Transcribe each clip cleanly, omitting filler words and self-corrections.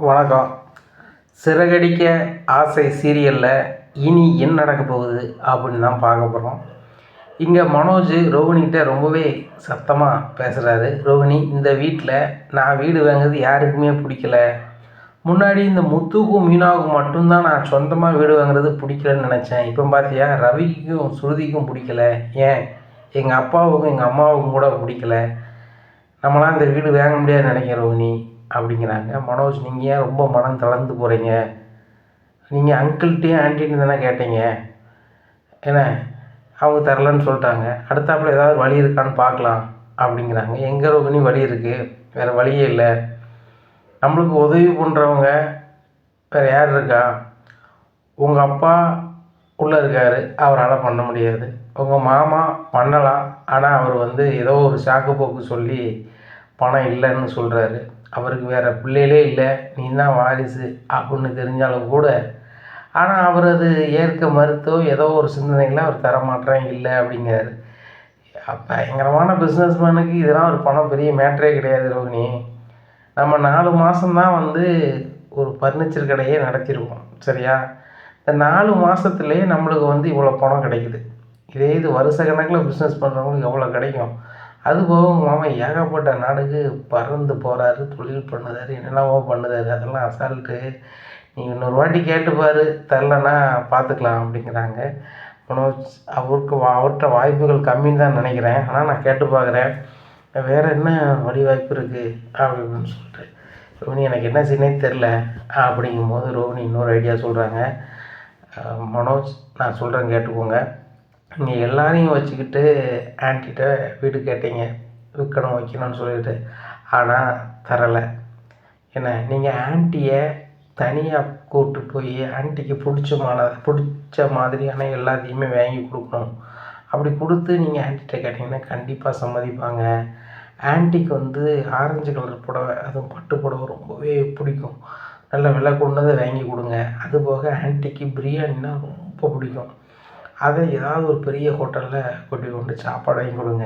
வணக்கம். சிறகடிக்க ஆசை சீரியலில் இனி என்ன நடக்க போகுது அப்படின்னு தான் பார்க்க போகிறோம். இங்கே மனோஜ் ரோகிணிகிட்ட ரொம்பவே சத்தமாக பேசுகிறாரு. ரோகிணி, இந்த வீட்டில் நான் வீடு வாங்குறது யாருக்குமே பிடிக்கல. முன்னாடி இந்த முத்துக்கும் மீனாவுக்கும் மட்டும்தான் நான் சொந்தமாக வீடு வாங்குறது பிடிக்கலன்னு நினச்சேன். இப்போ பார்த்தியா, ரவிக்கும் ஸ்ருதிக்கும் பிடிக்கல. ஏன் எங்கள் அப்பாவுக்கும் எங்கள் அம்மாவுக்கும் கூட பிடிக்கல. நம்மளாம் இந்த வீடு வாங்க முடியாதுன்னு நினைக்கிறேன் ரோகிணி அப்படிங்கிறாங்க. மனோஜ், நீங்கள் ஏன் ரொம்ப மனம் தளர்ந்து போகிறீங்க? நீங்கள் அங்கிள்கிட்டையும் ஆன்ட்டின்னு தானே கேட்டீங்க, ஏன்னா அவங்க தரலன்னு சொல்லிட்டாங்க. அடுத்தாப்புல ஏதாவது வழி இருக்கான்னு பார்க்கலாம் அப்படிங்கிறாங்க. எங்கே ரோகிணி வழி இருக்குது? வேறு வழியே இல்லை. நம்மளுக்கு உதவி பண்ணுறவங்க வேறு யார் இருக்கா? உங்கள் அப்பா உள்ளே இருக்கார், அவரால் பண்ண முடியாது. உங்கள் மாமா பண்ணலாம், ஆனால் அவர் ஏதோ ஒரு சாக்கு போக்கு சொல்லி பணம் இல்லைன்னு சொல்கிறாரு. அவருக்கு வேறு பிள்ளைகளே இல்லை, நீ தான் வாரிசு அப்படின்னு தெரிஞ்சாலும் கூட, ஆனால் அவர் அது ஏற்க மறுத்தோ ஏதோ ஒரு சிந்தனைகளை அவர் தரமாட்டேன் இல்லை அப்படிங்கிறாரு. பயங்கரமான பிஸ்னஸ்மேனுக்கு இதெல்லாம் ஒரு பணம் பெரிய மேட்டரே கிடையாது ரோகிணி. நம்ம 4 மாதம்தான் ஒரு ஃபர்னிச்சர் கடையே நடத்தியிருக்கோம், சரியா? இந்த 4 மாதத்துலேயே நம்மளுக்கு இவ்வளோ பணம் கிடைக்குது. இது வருஷ கணக்கில் பிஸ்னஸ் பண்ணுறவங்களுக்கு எவ்வளோ கிடைக்கும்? அதுபோக உங்கள் மாமா ஏகப்பட்ட நாடுக்கு பறந்து போகிறாரு, தொழில் பண்ணுறாரு, என்னென்னவோ பண்ணுறாரு. அதெல்லாம் அசால்ட்டு. நீ இன்னொரு வாட்டி கேட்டுப்பார், தரலன்னா பார்த்துக்கலாம் அப்படிங்கிறாங்க. மனோஜ், அவர்கிட்ட வாய்ப்புகள் கம்மின்னு தான் நினைக்கிறேன், ஆனால் நான் கேட்டு பார்க்குறேன், வேறு என்ன வழி வாய்ப்பு இருக்குது அப்படின்னு சொல்லிட்டு. ரோகிணி, எனக்கு என்ன செய்யனே தெரில அப்படிங்கும்போது ரோகிணி இன்னொரு ஐடியா சொல்கிறாங்க. மனோஜ், நான் சொல்கிறேன் கேட்டுக்கோங்க. நீங்கள் எல்லாரையும் வச்சுக்கிட்டு ஆன்ட்டிகிட்ட வீடு கேட்டீங்க, விற்கணும் வைக்கணும்னு சொல்லிட்டு, ஆனால் தரலை. என்ன, நீங்கள் ஆன்ட்டியை தனியாக கூப்பிட்டு போய் ஆன்ட்டிக்கு பிடிச்ச மாதிரியான எல்லாத்தையுமே வாங்கி கொடுக்கணும். அப்படி கொடுத்து நீங்கள் ஆன்ட்டிகிட்ட கேட்டிங்கன்னா கண்டிப்பாக சம்மதிப்பாங்க. ஆன்ட்டிக்கு ஆரஞ்சு கலர் புடவை, அதுவும் பட்டு புடவை ரொம்பவே பிடிக்கும். நல்ல விலை கொண்டதை வாங்கி கொடுங்க. அதுபோக ஆன்ட்டிக்கு பிரியாணினா ரொம்ப பிடிக்கும். அதை ஏதாவது ஒரு பெரிய ஹோட்டலில் கொண்டு சாப்பாடு வாங்கி கொடுங்க.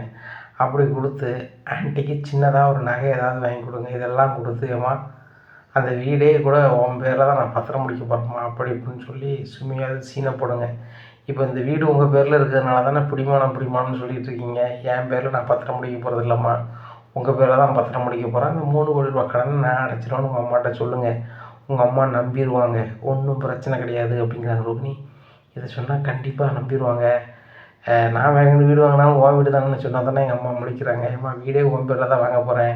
அப்படி கொடுத்து ஆன்ட்டிக்கு சின்னதாக ஒரு நகை ஏதாவது வாங்கி கொடுங்க. இதெல்லாம் கொடுத்து, ஏம்மா அந்த வீடே கூட உன் பேரில் தான் நான் பத்திரம் முடிக்க போகிறேம்மா அப்படி இப்படின்னு சொல்லி சும்மையாவது சீனை போடுங்க. இப்போ இந்த வீடு உங்கள் பேரில் இருக்கிறதுனால தானே பிடிமானம்னு சொல்லிகிட்டு இருக்கீங்க. என் பேரில் நான் பத்திரம் முடிக்க போகிறது இல்லைம்மா, உங்கள் பேரில் தான் பத்திரம் முடிக்க போகிறேன். அந்த 3 கோடி ரூபா கடனை நான் அடைச்சிடுவேன்னு உங்கள் அம்மாட்ட சொல்லுங்கள். உங்கள் அம்மா நம்பிடுவாங்க, ஒன்றும் பிரச்சனை கிடையாது அப்படிங்கிறாங்க ரோகிணி. இதை சொன்னால் கண்டிப்பாக நம்பிடுவாங்க. நான் வாங்கின வீடு வாங்கினாலும் உன் வீடு தானேன்னு சொன்னால் தானே எங்கள் அம்மா முடிக்கிறாங்க. ஏம்மா வீடே உன் பேரில் தான் வாங்க போகிறேன்,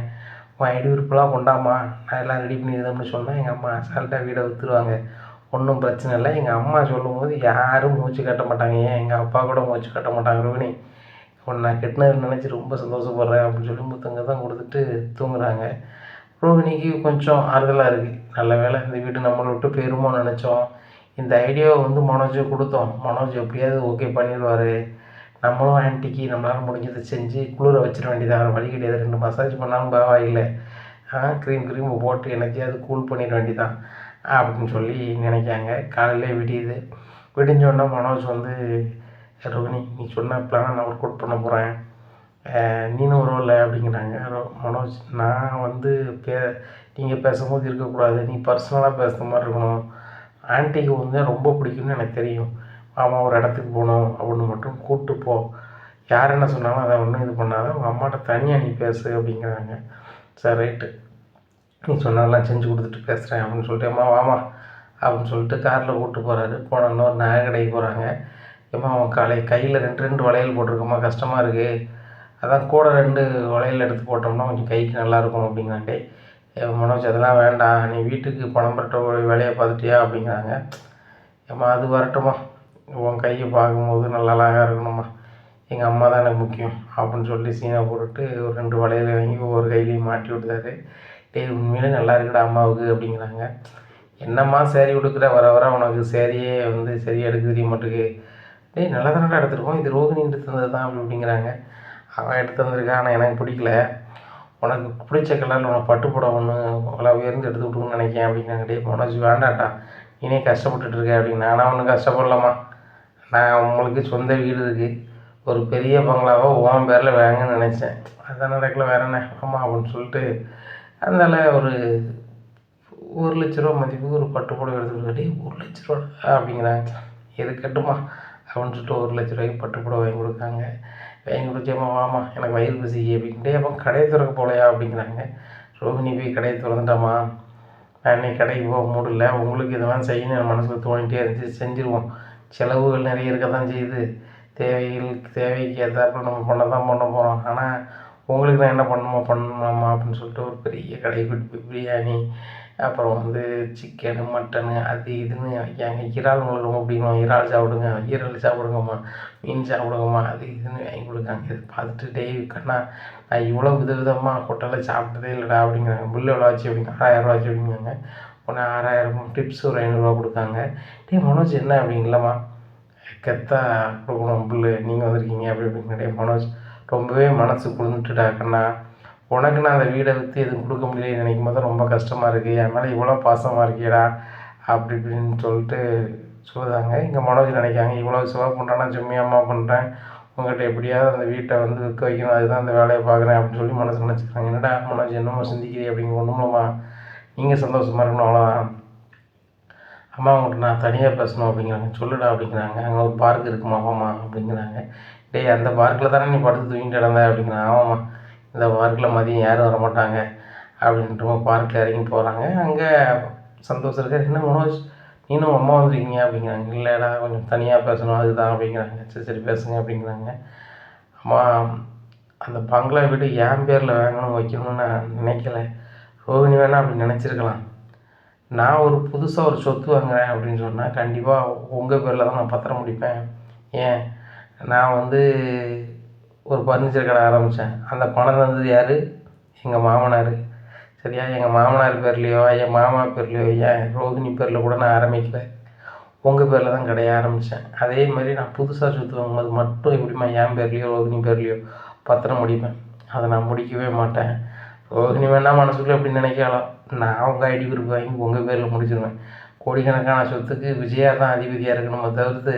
உன் ஐடி விருப்பெல்லாம் கொண்டாமா, நான் எல்லாம் ரெடி பண்ணிடுதோம்னு சொன்னால் எங்கள் அம்மா அசால்ட்டாக வீடை விற்றுருவாங்க. ஒன்றும் பிரச்சனை இல்லை. எங்கள் அம்மா சொல்லும்போது யாரும் மூச்சு கட்ட மாட்டாங்க, ஏன் எங்கள் அப்பா கூட மூச்சு கட்ட மாட்டாங்க. ரோகிணி, உன்னை நான் கெட்டினது நினச்சி ரொம்ப சந்தோஷப்படுறேன் அப்படின்னு சொல்லி முத்தங்க தான் கொடுத்துட்டு தூங்குறாங்க. ரோகிணிக்கு கொஞ்சம் ஆறுதலாக இருக்குது. நல்ல வேலை இந்த வீடு நம்மளை விட்டு போயிருமோ நினச்சோம். இந்த ஐடியாவை மனோஜ் கொடுத்தோம். மனோஜ் எப்படியாவது ஓகே பண்ணிடுவார். நம்மளும் ஆன்ட்டிக்கு நம்மளால் முடிஞ்சதை செஞ்சு குளிர வச்சிட வேண்டியதாக, வழி கிடையாது. 2 மசாஜ் பண்ணாலும் பரவாயில்லை, க்ரீம் போட்டு எனக்கையாவது கூல் பண்ணிட வேண்டியதான் அப்படின்னு சொல்லி நினைக்காங்க. காலையிலே விடியுது. விடிஞ்சோடனே மனோஜ் ரோகிணி, நீ சொன்ன பிளானை நான் ஒர்க் அவுட் பண்ண போகிறேன், நீனும் வருவல அப்படிங்கிறாங்க. மனோஜ், நான் நீங்கள் பேசும்போது இருக்கக்கூடாது, நீ பர்சனலாக பேசுகிற மாதிரி இருக்கணும். ஆன்ட்டிக்கு ரொம்ப பிடிக்கும்னு எனக்கு தெரியும். மாமா ஒரு இடத்துக்கு போகணும் அப்படின்னு மட்டும் கூப்பிட்டு போ, யார் என்ன சொன்னாலும் அதை ஒன்றும் இது பண்ணாத, உங்கள் அம்மாட்ட தனியாக நீ பேசு அப்படிங்கிறாங்க. சரி, ரைட்டு, நீ சொன்னதெல்லாம் செஞ்சு கொடுத்துட்டு பேசுகிறேன் அப்படின்னு சொல்லிட்டு, அம்மா வாமா அப்படின்னு சொல்லிட்டு காரில் கூப்பிட்டு போகிறாரு. போனோன்னு ஒரு நகை கடைக்கு போகிறாங்க. ஏம்மா அவன் கையில் 2 வளையல் போட்டிருக்கோம்மா, கஷ்டமாக இருக்குது, அதான் கூட 2 வளையல் எடுத்து போட்டோம்னா கொஞ்சம் கைக்கு நல்லாயிருக்கும் அப்படிங்கிறாங்க. மனோஜ், அதெல்லாம் வேண்டாம், நீ வீட்டுக்கு பணம் பற்ற வேலையை பார்த்துட்டியா அப்படிங்கிறாங்க. ஏம்மா அது வரட்டுமா, உன் கையை பார்க்கும்போது நல்லா அழகாக இருக்கணும்மா, எங்கள் அம்மா தான் எனக்கு முக்கியம் அப்படின்னு சொல்லி சீனை போட்டுட்டு ஒரு 2 வளையல் வாங்கி ஒவ்வொரு கையிலையும் மாட்டி விட்டுறாரு. உண்மையிலே நல்லா இருக்குடா அம்மாவுக்கு அப்படிங்கிறாங்க. என்னம்மா சேரீ கொடுக்குற, வர வர உனக்கு சேரீயே சரியாக எடுக்க தெரிய மாட்டேங்குது. நல்லா தானடா எடுத்துருக்கோம், இது ரோகிணி எடுத்து தந்தது தான் அப்படிங்கிறாங்க. அவன் எடுத்து வந்திருக்கான், ஆனால் எனக்கு பிடிக்கல, உனக்கு பிடிச்ச கலரில் உனக்கு பட்டு புடவை ஒன்று அவ்வளோ உயர்ந்து எடுத்து விட்டுருன்னு நினைக்கிறேன் அப்படிங்கிறாங்க. மனோஜ், வேண்டாட்டா, நீனே கஷ்டப்பட்டுருக்க அப்படின்னு. நானும் ஒன்றும் கஷ்டப்படலாமா, நான் உங்களுக்கு சொந்த வீடு இருக்குது, ஒரு பெரிய பங்களாவோ உன் பேரில் வாங்கன்னு நினச்சேன், அதுதான் நடக்கல, வேற என்ன ஆமாம் அப்படின்னு சொல்லிட்டு அதனால் ரூ. 1,00,000 மதிப்புக்கு ஒரு பட்டு புடவை எடுத்துக்கிட்டு ரூ. 1,00,000 அப்படிங்கிறாங்க. எது கட்டுமா அப்படின்னு சொல்லிட்டு ரூ. 1,00,000 பட்டு புடவை வாங்கி கொடுக்காங்க. வாங்கி கொடுத்தேம்மா வாமா எனக்கு வயிறு பசிக்கு அப்படின்ட்டு அப்போ கடையை திறக்க போகலையா அப்படிங்கிறாங்க. ரோஹிணி போய் கடையை திறந்துட்டாமா, நான் இன்னைக்கு கடைக்கு போக முடியல, உங்களுக்கு இதெல்லாம் செய்யணும் என் மனசில் தோணிகிட்டே இருந்துச்சு, செஞ்சுருவோம். செலவுகள் நிறைய இருக்க தான் செய்யுது, தேவைக்கு ஏற்றாப்புல நம்ம பண்ண போகிறோம். ஆனால் உங்களுக்கு நான் என்ன பண்ணணுமா அப்படின்னு சொல்லிட்டு ஒரு பெரிய கடைக்கு கூட்டி போய் பிரியாணி, அப்புறம் வந்து சிக்கனு மட்டனு அது இதுன்னு வைக்காங்க. இறால் உங்களுக்கு ரொம்ப பிடிக்கும், இறால் சாப்பிடுங்க, ஈரல் சாப்பிடுங்கம்மா, மீன் சாப்பிடுங்கம்மா, அது இதுன்னு வாங்கி கொடுக்காங்க. இது பார்த்துட்டு டெய்லி கண்ணா நான் இவ்வளோ விதவிதமாக ஹோட்டலில் சாப்பிட்டதே இல்லைடா அப்படிங்கிறாங்க. பில்லு எவ்வளோ ஆச்சு அப்படிங்க, 6,000 ஆச்சு அப்படிங்காங்க. உடனே 6,000 டிப்ஸ் ஒரு 500 கொடுக்காங்க. மனோஜ் என்ன அப்படிங்களம்மா கெத்தா கொடுக்கணும் பில்லு, நீங்கள் வந்திருக்கீங்க அப்படி அப்படிங்கிற மனோஜ் ரொம்பவே மனசு குளிர்ந்துட்டுடா கண்ணா, உனக்கு நான் அந்த வீடை விற்று எதுவும் கொடுக்க முடியலன்னு நினைக்கும் போது ரொம்ப கஷ்டமாக இருக்குது, என் மேலே இவ்வளோ பாசமாக இருக்கியடா அப்படி இப்படின்னு சொல்லிட்டு சொல்லுதாங்க. இங்கே மனோஜ் நினைக்காங்க இவ்வளோ செலவு பண்ணுறேன்னா செம்மியம்மா பண்ணுறேன், உங்கள்கிட்ட எப்படியாவது அந்த வீட்டை வந்து விற்க வைக்கணும், அதுதான் அந்த வேலையை பார்க்குறேன் அப்படின்னு சொல்லி மனசு நினச்சிக்கிறாங்க. என்னடா மனோஜ் என்னமோ சிந்திக்கிறீ அப்படிங்க, ஒன்றும்லம்மா நீங்கள் சந்தோஷமாக இருக்கணும் அவ்வளோதான், அம்மா அவங்கள்ட்ட நான் தனியாக பேசணும் அப்படிங்கிறாங்க. சொல்லுடா அப்படிங்கிறாங்க. அங்கே ஒரு பார்க் இருக்குமா ஆமாம்மா அப்படிங்கிறாங்க. டேய் அந்த பார்க்கில் தானே நீ படுத்து தூங்கிட்டு கிடந்த அப்படிங்கிறாங்க. ஆமாம்மா இந்த பார்க்கில் மதியம் யாரும் வரமாட்டாங்க அப்படின்ட்டு பார்க்கில் இறங்கி போகிறாங்க. அங்கே சந்தோஷம் இருக்கார். என்ன மனோஜ் நீனும் அம்மா வந்துருக்கீங்க அப்படிங்கிறாங்க. இல்லைடா கொஞ்சம் தனியாக பேசணும் அதுதான் அப்படிங்கிறாங்க. சரி சரி பேசுங்க அப்படிங்கிறாங்க. அம்மா அந்த பங்களா வீடு என் பேரில் வாங்கணும் வைக்கணும்னு நான் நினைக்கல, ரோஹிணி வேணா அப்படி நினச்சிருக்கலாம். நான் ஒரு புதுசாக ஒரு சொத்து வாங்குறேன் அப்படின்னு சொன்னால் கண்டிப்பாக உங்கள் பேரில் தான் நான் பத்திரம் முடிப்பேன். ஏன் நான் வந்து ஒரு ஃபர்னிச்சர் கடை ஆரம்பித்தேன், அந்த பணம் தந்தது யார், எங்கள் மாமனார். சரியா, எங்கள் மாமனார் பேர்லேயோ என் மாமா பேர்லேயோ ஏன் ரோஹிணி பேரில் கூட நான் ஆரம்பிக்கல, உங்கள் பேரில் தான் கடையை ஆரம்பித்தேன். அதே மாதிரி நான் புதுசாக சொத்து வாங்கும்போது மட்டும் எப்படிமா என் பேர்லேயோ ரோஹிணி பேர்லேயோ பத்திரம் முடிப்பேன், அதை நான் முடிக்கவே மாட்டேன். ரோஹிணி வேணால் மனசுக்குள்ளே எப்படி நினைக்கலாம், நான் உங்கள் ஐடி குரூப் வாங்கி உங்கள் பேரில் முடிச்சிடுவேன். கோடிக்கணக்கான சொத்துக்கு விஜயா தான் அதிபதியாக இருக்கணுமே தவிர்த்து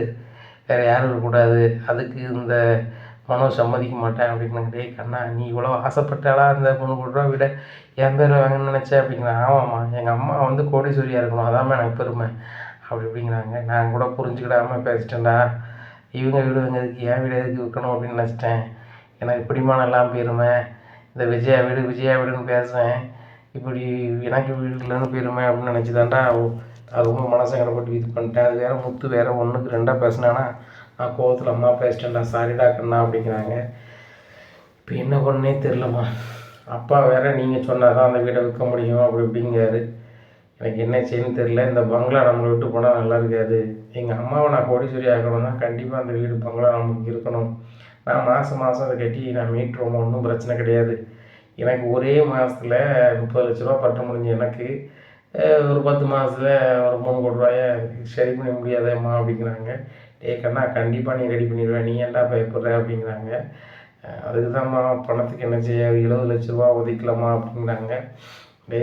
வேறு யாரும் இருக்கக்கூடாது, அதுக்கு இந்த மனோஜ் சம்மதிக்க மாட்டேன் அப்படின்னாங்க. டேய் கண்ணா நீ இவ்வளோ ஆசைப்பட்டாலா அந்த 3,00,00,000 ரூபா விட என் பேர் வாங்கணும்னு நினச்சேன் அப்படிங்கிறேன். ஆமாம்மா எங்கள் அம்மா வந்து கோடீஸ்வரியாக இருக்கணும், அதாம்மா எனக்கு பெருமை அப்படி இப்படிங்கிறாங்க. நான் கூட புரிஞ்சுக்கிடாமல் பேசிட்டேன்டா, இவங்க வீடு எதுக்கு என் வீடு எதுக்கு விற்கணும் அப்படின்னு நினச்சிட்டேன், எனக்கு பிடிமானம் எல்லாம் பெருமை, இந்த விஜயா வீடுன்னு பேசுவேன், இப்படி எனக்கு வீட்டிலன்னு போயிருமே அப்படின்னு நினச்சி தான்டா அது ரொம்ப மனசங்கடப்பட்டு இது பண்ணிட்டேன். அது வேறு முத்து வேறு 1க்கு 2 பேசினானா நான் கோவத்தில் அம்மா பேசிட்டேன்டா சாரிடா கண்ணா அப்படிங்கிறாங்க. இப்போ என்ன பண்ணே தெரிலம்மா, அப்பா வேறு நீங்கள் சொன்னால் தான் அந்த வீடை விற்க முடியும் அப்படி இப்படிங்கிறாரு. எனக்கு என்ன செய்யணும்னு தெரில, இந்த பங்களா நம்மளை விட்டு போனால் நல்லா இருக்காது, எங்கள் அம்மாவை நான் கோடீஸ்வரி ஆகணும்னா கண்டிப்பாக அந்த வீடு பங்களா நமக்கு இருக்கணும், நான் மாதம் அதை கட்டி நான் மீட்டுருவோம், ஒன்றும் பிரச்சனை கிடையாது, எனக்கு ஒரே மாதத்தில் 30,00,000 ரூபா பட்டு முடிஞ்ச எனக்கு ஒரு 10 மாதத்தில் ஒரு 3,00,00,000 ரூபாயை சரி பண்ண முடியாதேம்மா அப்படிங்கிறாங்க. கண்ணா கண்டிப்பாக நீ ரெடி பண்ணிடுவேன், நீ ஏன்டா பயப்படுற அப்படிங்கிறாங்க. அதுக்கு தான்மா பணத்துக்கு என்ன செய்ய 70,00,000 ரூபா ஒதுக்கலாமா அப்படிங்கிறாங்க.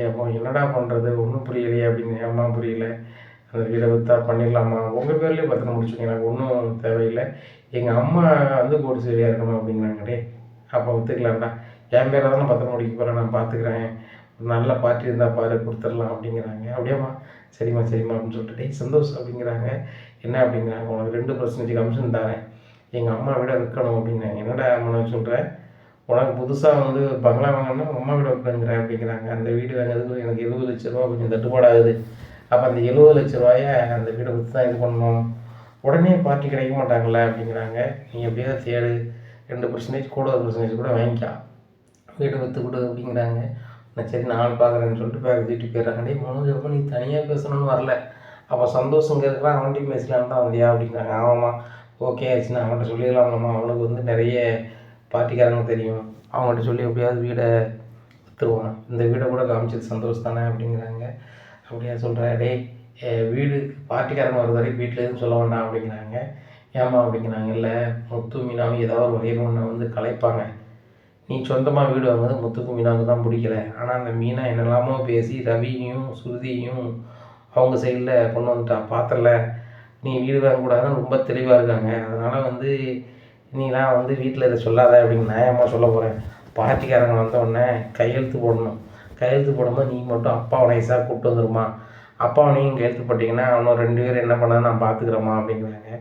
அப்போ என்னடா பண்ணுறது ஒன்றும் புரியலையே அப்படிங்க. அம்மா புரியல, அந்த வீடை விற்றா பண்ணிடலாமா, உங்கள் பேர்லேயே பத்திரம் முடிச்சுங்க, எனக்கு ஒன்றும் தேவையில்லை, எங்கள் அம்மா வந்து கோடீஸ்வரியாக இருக்கணும் அப்படிங்கிறாங்க. அப்போ விற்றுக்கலாம்டா, என் பேரை தானே பத்திரம் முடிக்க போகிறேன், நான் பார்த்துக்கிறேன், நல்ல பார்ட்டி இருந்தால் பாரு கொடுத்துடலாம் அப்படிங்கிறாங்க. அப்படியேம்மா சரிம்மா அப்படின்னு சொல்லிட்டு சந்தோஷம் அப்படிங்கிறாங்க. என்ன அப்படிங்கிறாங்க, உனக்கு 2% கமிஷன் தரேன், எங்கள் அம்மா வீடை விற்கணும் அப்படிங்கிறாங்க. என்னடா அம்மா சொல்கிறேன், உனக்கு புதுசாக வந்து பங்களா வாங்கினா அம்மா வீடை விற்கணுங்கிற அப்படிங்கிறாங்க. அந்த வீடு வாங்கிறதுக்கு எனக்கு 70,00,000 ரூபா கொஞ்சம் தட்டுப்பாடாகுது, அப்போ அந்த 70,00,000 ரூபாயை அந்த வீடை விற்று தான் இது பண்ணணும், உடனே பார்ட்டி கிடைக்க மாட்டாங்களே அப்படிங்கிறாங்க. நீ எப்படியாவது தேடு, 2% கூட 1% கூட வாங்கிக்கா, வீட்டை விற்று கொடு அப்படிங்கிறாங்க. நான் சரி நாள் பார்க்குறேன்னு சொல்லிட்டு பேர் தூக்கிட்டு போயிடுறாங்க. மனோஜ் அப்போ நீ தனியாக பேசணும்னு வரல, அப்போ சந்தோஷங்கிறதுலாம் அவன்கிட்டையும் பேசலான்னு தான் வந்தியா அப்படிங்கிறாங்க. ஆமாம்மா ஓகே ஆச்சுன்னா அவன்கிட்ட சொல்லிடலாம்லம்மா, அவனுக்கு வந்து நிறைய பார்ட்டிக்காரங்க தெரியும், அவங்கள்ட்ட சொல்லி எப்படியாவது வீடை விற்றுருவான், இந்த வீடை கூட காமிச்சது சந்தோஷம் தானே அப்படிங்கிறாங்க. அப்படியா சொல்கிறா, வீடு பார்ட்டிக்காரங்க வர வரைக்கும் வீட்டில் எதுவும் சொல்ல வேண்டாம் அப்படிங்கிறாங்க. ஏம்மா அப்படிங்கிறாங்க. இல்லை முத்து மீனாவும் ஏதாவது ஒரு வகையில் ஒன்று வந்து கலைப்பாங்க, நீ சொந்தமாக வீடு வாங்குறது முத்துக்கும் மீனாவுக்கு தான் பிடிக்கல, ஆனால் அந்த மீனா என்னெல்லாமோ பேசி ரவியையும் சுருதியையும் அவங்க சைடில் கொண்டு வந்துட்டா, பார்த்தல நீ வீடு வாங்கக்கூடாதுன்னு ரொம்ப தெளிவாக இருக்காங்க, அதனால் வந்து நீலாம் வந்து வீட்டில் இதை சொல்லாத அப்படின்னு நான் ஏம்மா சொல்ல போகிறேன், பார்ட்டிக்காரங்க வந்தோடனே கையெழுத்து போடணும், கையெழுத்து போடும்போது நீ மட்டும் அப்பாவை நைஸாக கூப்பிட்டு வந்துருமா, அப்பாவை நீங்கள் கையெழுத்து போட்டிங்கன்னா அவனும் 2 பேரும் என்ன பண்ணால் நான் பார்த்துக்குறேம்மா அப்படிங்கிறாங்க.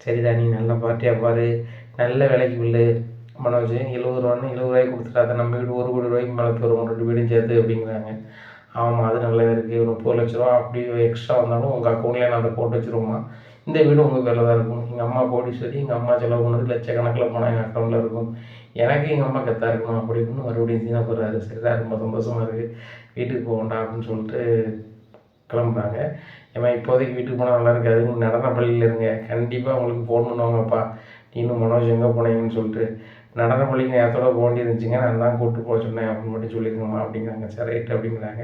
சரிடா நீ நல்ல பார்ட்டியாக பாரு, நல்ல விலைக்கு பில்லு மனோஜ், 70 ரூபான்னு 70 ரூபாய்க்கு கொடுத்துட்டாத, நம்ம வீடு 1 கோடி ரூபாய்க்கு மேலே போயிடும் 2 வீடும் சேர்த்து அப்படிங்கிறாங்க. ஆமாம் அது நல்லது இருக்குது, ஒரு 30 லட்ச ரூபா அப்படி எக்ஸ்ட்ரா வந்தாலும் உங்கள் அக்கௌண்ட்லேயே நான் அதை போட்டு வச்சுருவோம்மா, இந்த வீடு உங்கள் பேரில் தான் இருக்கும், எங்கள் அம்மா கோடீஸ்வரி, எங்கள் அம்மா செலவு பண்ணது லட்சக்கணக்கில் போனால் எங்கள் அக்கௌண்ட்டில் இருக்கும், எனக்கு எங்கள் அம்மா கெத்தாக இருக்கணும் அப்படின்னு மறுபடியும் சீனா போடுறாரு. சரிடா ரொம்ப சந்தோஷமாக இருக்குது, வீட்டுக்கு போகண்டா அப்படின்னு சொல்லிட்டு கிளம்புறாங்க. ஏமா இப்போதைக்கு வீட்டுக்கு போனால் நல்லா இருக்காது, நீங்கள் நடன பள்ளியில் இருங்க, கண்டிப்பாக உங்களுக்கு ஃபோன் பண்ணுவாங்கப்பா நீனும் மனோஜ் எங்கே போனீங்கன்னு சொல்லிட்டு, நடன பள்ளிக்கு நேரத்தோட போக வேண்டியது இருந்துச்சுங்க, நான் தான் கூப்பிட்டு போக சொன்னேன் அப்படின்னு மட்டும் சொல்லியிருக்கோம்மா அப்படிங்கிறாங்க. சரி ரைட்டு அப்படிங்கிறாங்க.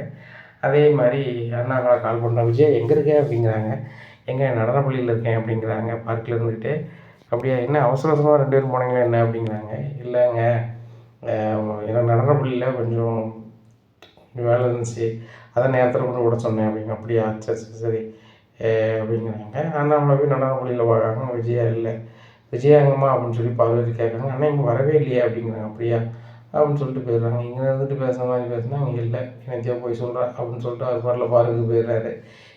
அதே மாதிரி அண்ணா கால் பண்ணுறேன், விஜய் எங்கே இருக்கேன் அப்படிங்கிறாங்க. எங்கே நடன பள்ளியில் இருக்கேன் அப்படிங்கிறாங்க பார்க்கில் இருந்துக்கிட்டு. அப்படியா என்ன அவசர அவசரமாக 2 பேரும் போனீங்களா என்ன அப்படிங்கிறாங்க. இல்லைங்க எனக்கு நடன பள்ளியில் கொஞ்சம் வேலை இருந்துச்சு, அதான் நேரத்தில் கொண்டு விட சொன்னேன் அப்படிங்க. அப்படியா சரி சரி சரி அப்படிங்கிறாங்க. அண்ணாமலை போய் நடன பள்ளியில் பார்க்குறாங்க, விஜயா இல்லை. விஜயா எங்கம்மா அப்படின்னு சொல்லி பார்வதி கேட்குறாங்க. அண்ணா இங்கே வரவே இல்லையே அப்படிங்கிறாங்க. அப்படியா அப்படின்னு சொல்லிட்டு போயிடுறாங்க. இங்கே இருந்துட்டு பேசுகிற மாதிரி பேசுனா இங்கே இல்லை, என்னத்தையோ போய் சொல்கிறா அப்படின்னு சொல்லிட்டு அவர் பாட்டில் பார்க்குக்கு போயிடுறாரு.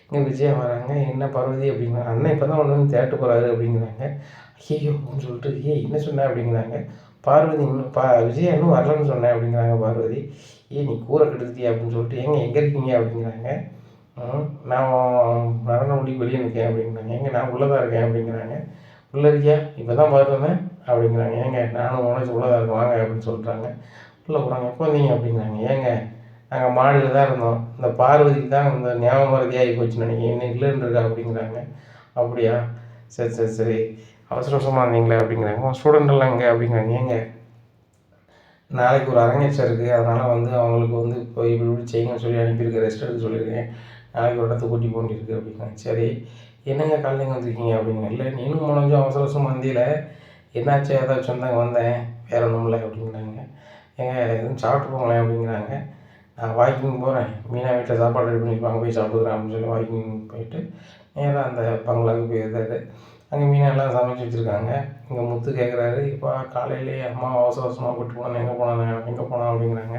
இங்கே விஜயா வராங்க. என்ன பார்வதி அப்படிங்கிறாங்க. அண்ணன் இப்போ தான் ஒன்று வந்து தேட்டு போகிறாரு அப்படிங்கிறாங்க. ஐயோ அப்படின்னு சொல்லிட்டு என்ன சொன்னேன் அப்படிங்கிறாங்க. பார்வதி இன்னும் விஜயா இன்னும் வரலன்னு சொன்னேன் அப்படிங்கிறாங்க பார்வதி. நீ கூரை கெடுத்துட்டியா அப்படின்னு சொல்லிட்டு எங்கே இருக்கீங்க அப்படிங்கிறாங்க. நான் நடன முடிக்கு வெளியே நிற்கேன் அப்படிங்கிறாங்க. நான் உள்ளே தான் இருக்கேன் அப்படிங்கிறாங்க. உள்ளே இருக்கியா இப்போ தான் பார்த்து வந்தேன் அப்படிங்கிறாங்க. நானும் உனக்கு உள்ளே தான் இருக்கேன் வாங்க அப்படின்னு சொல்லிட்டாங்க. உள்ளே போகிறாங்க. எப்போ வந்தீங்க அப்படிங்கிறாங்க. நாங்கள் மாடியில் தான் இருந்தோம், இந்த பார்வதிக்கு தான் இந்த ஞாபகம் மறதி ஆகி போச்சுன்னு நினைக்கிறேன், இன்னைக்கு இல்லைன்னு இருக்கா அப்படிங்கிறாங்க. அப்படியா சரி சரி சரி அவசர அவசரமாக இருந்தீங்களே அப்படிங்கிறாங்க. ஸ்டூடெண்ட் எல்லாம் இங்கே அப்படிங்கிறாங்க. நாளைக்கு ஒரு அரங்கேற்றம் இருக்குது, அதனால் வந்து அவங்களுக்கு வந்து இப்போ இப்படி செய்யுங்கன்னு சொல்லி அனுப்பியிருக்கேன், ரெஸ்ட் எடுக்க சொல்லியிருக்கேன், நாளைக்கு ஒரு இடத்துக்கு கூட்டி போண்டிருக்கு அப்படிங்கிறாங்க. சரி என்னங்க காலையில் வந்திருக்கீங்க அப்படிங்க. இல்லை நீனும் மனோஜும் அவசர அவசரம் வந்தியில் என்னாச்சு ஏதாச்சும் வந்தாங்க வந்தேன் வேறு ஒன்றும் இல்லை அப்படிங்கிறாங்க. எதுவும் சாப்பிட்டு போங்களேன் அப்படிங்கிறாங்க. நான் வாக்கிங் போகிறேன், மீனா வீட்டில் சாப்பாடு ரெடி பண்ணியிருப்பாங்க போய் சாப்பிட்டுக்கிறேன் அப்படின்னு சொல்லி வாக்கிங் போயிட்டு நேராக அந்த பங்களாவுக்கு போயிருந்தாரு. அங்கே மீனெல்லாம் சமைச்சு வச்சுருக்காங்க. இங்கே முத்து கேட்குறாரு, இப்போ காலையிலேயே அம்மா அவசர அவசரமாக கூப்பிட்டு போனாங்க, எங்கே போனான் அப்படிங்கிறாங்க.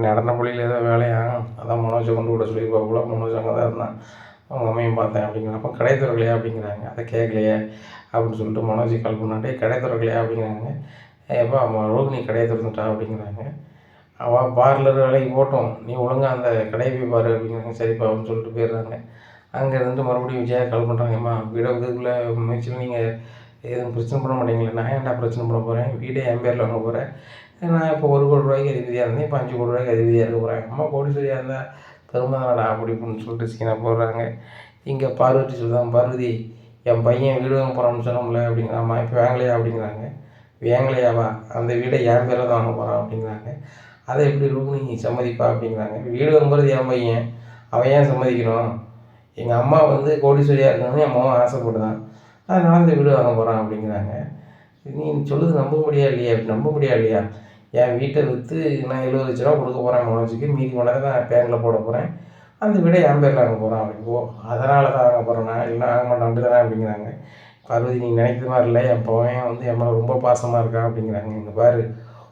நடன பள்ளியில் ஏதோ வேலையாகும், அதான் மனோஜை கொண்டு விட சொல்லியிருப்பா கூட, மனோஜ் அங்கே தான் இருந்தான், அவங்க அம்மையும் பார்த்தேன் அப்படிங்கிறாங்க. அப்போ கடை திறக்கலையா அப்படிங்கிறாங்க. அதை கேட்கலையே அப்படின்னு சொல்லிட்டு மனோஜி கால் பண்ணாட்டே கடை திறக்கலையா அப்படிங்கிறாங்க. எப்போ ரோகிணி கடையை திறந்துட்டா அப்படிங்கிறாங்க. அவள் பார்லர் வேலைக்கு போட்டோம், நீ ஒழுங்காக அந்த கடையை போய் பாரு அப்படிங்கிறாங்க. சரிப்பா அப்படின்னு சொல்லிட்டு போயிடுறாங்க. அங்கே இருந்து மறுபடியும் விஜயா கால் பண்ணுறாங்கம்மா, வீடை இதுக்குள்ளே முயற்சியில் நீங்கள் எதுவும் பிரச்சனை பண்ண மாட்டீங்களே. நான் ஏன்டா பிரச்சனை பண்ண போகிறேன், வீடே என் பேரில் வாங்க போகிறேன், நான் இப்போ 1 கோடி ரூபாய்க்கு அதிபதியாக இருந்தேன், இப்போ 5 கோடி ரூபாய்க்கு அதிபதியாக இருக்க போகிறேன், அம்மா கோடீஸ்வரியாக இருந்தால் பெருமை தானடா அப்படி இப்படின்னு சொல்லிட்டு சீனா போடுறாங்க. இங்கே பார்வதி சொல்லுறாங்க, பார்வதி என் பையன் வீடு வாங்க போகிறான்னு சொன்னோம்ல அப்படிங்கிறாம்மா, இப்போ வாங்கலையா அப்படிங்கிறாங்க. வாங்கலையாவா, அந்த வீடை என் பேரில் தான் வாங்க போகிறான் அப்படிங்கிறாங்க. அதை எப்படி ரோகிணி சம்மதிப்பா அப்படிங்கிறாங்க. வீடு வாங்குறது என் பையன், அவன் ஏன் சம்மதிக்கணும், எங்கள் அம்மா வந்து கோடீஸ்வரியாக இருக்கணும்னு என் அம்மாவும் ஆசைப்படுதான், அதனால இந்த வீடு வாங்க போகிறான் அப்படிங்கிறாங்க. நீ சொல்லுது நம்ப முடியாது இல்லையா, நம்ப முடியாது இல்லையா, என் வீட்டை விற்று நான் 70 லட்ச ரூபா கொடுக்க போகிறேன் மனோஜுக்கு, மீதி கொண்டாந்து நான் பேங்கில் போட போகிறேன், அந்த வீடை என் பேரில் வாங்க போகிறான் அப்படிங்கோ, அதனால தான் வாங்க போகிறேன் நான், இல்லைனா வாங்க மாட்டேன் அப்படி தானே அப்படிங்கிறாங்க. பார்வதி நீ நினைக்கிற மாதிரி இல்லை, என் பையன் வந்து என் மேலே ரொம்ப பாசமாக இருக்கான் அப்படிங்கிறாங்க. இங்கே பாரு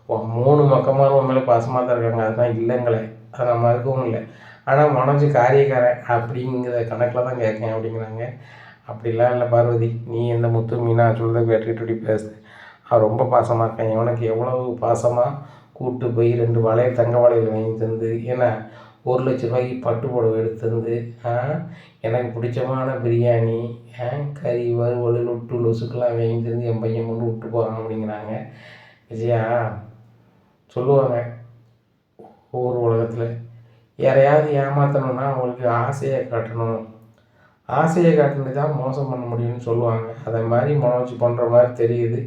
3 மக்கமாரும் உன் மேலே பாசமாக தான் இருக்காங்க, அதுதான் இல்லைங்களே, அதை நம்ம இருக்கவும் இல்லை, ஆனால் மனோஜ் காரியக்காரன் அப்படிங்கிற கணக்கில் தான் கேட்கேன் அப்படிங்கிறாங்க. அப்படிலாம் இல்லை பார்வதி, நீ எந்த முத்து மீனா சொல்கிறத கேட்டுக்கிட்டு பேசு, அவன் ரொம்ப பாசமாக இருக்கான், இவனுக்கு எவ்வளவு பாசமாக கூப்பிட்டு போய் 2 வளையல் தங்க வளையல் வாங்கி தந்து, ஏன்னா 1 லட்ச ரூபாய்க்கு பட்டு புடவை எடுத்து தந்து, எனக்கு பிடிச்சமான பிரியாணி, கறி வறுவல் லொட்டு லொசுக்கெல்லாம் வாங்கி தந்து என் பையன் கொண்டு விட்டு போகிறான் அப்படிங்கிறாங்க. விஜயா சொல்லுவாங்க, ஒவ்வொரு உலகத்தில் யாரையாவது ஏமாற்றணுன்னா அவங்களுக்கு ஆசையை காட்டணும், ஆசையை காட்டினது தான் மோசம் பண்ண முடியும்னு சொல்லுவாங்க. அதை மாதிரி மனோஜ் பண்ணுற மாதிரி தெரியுது.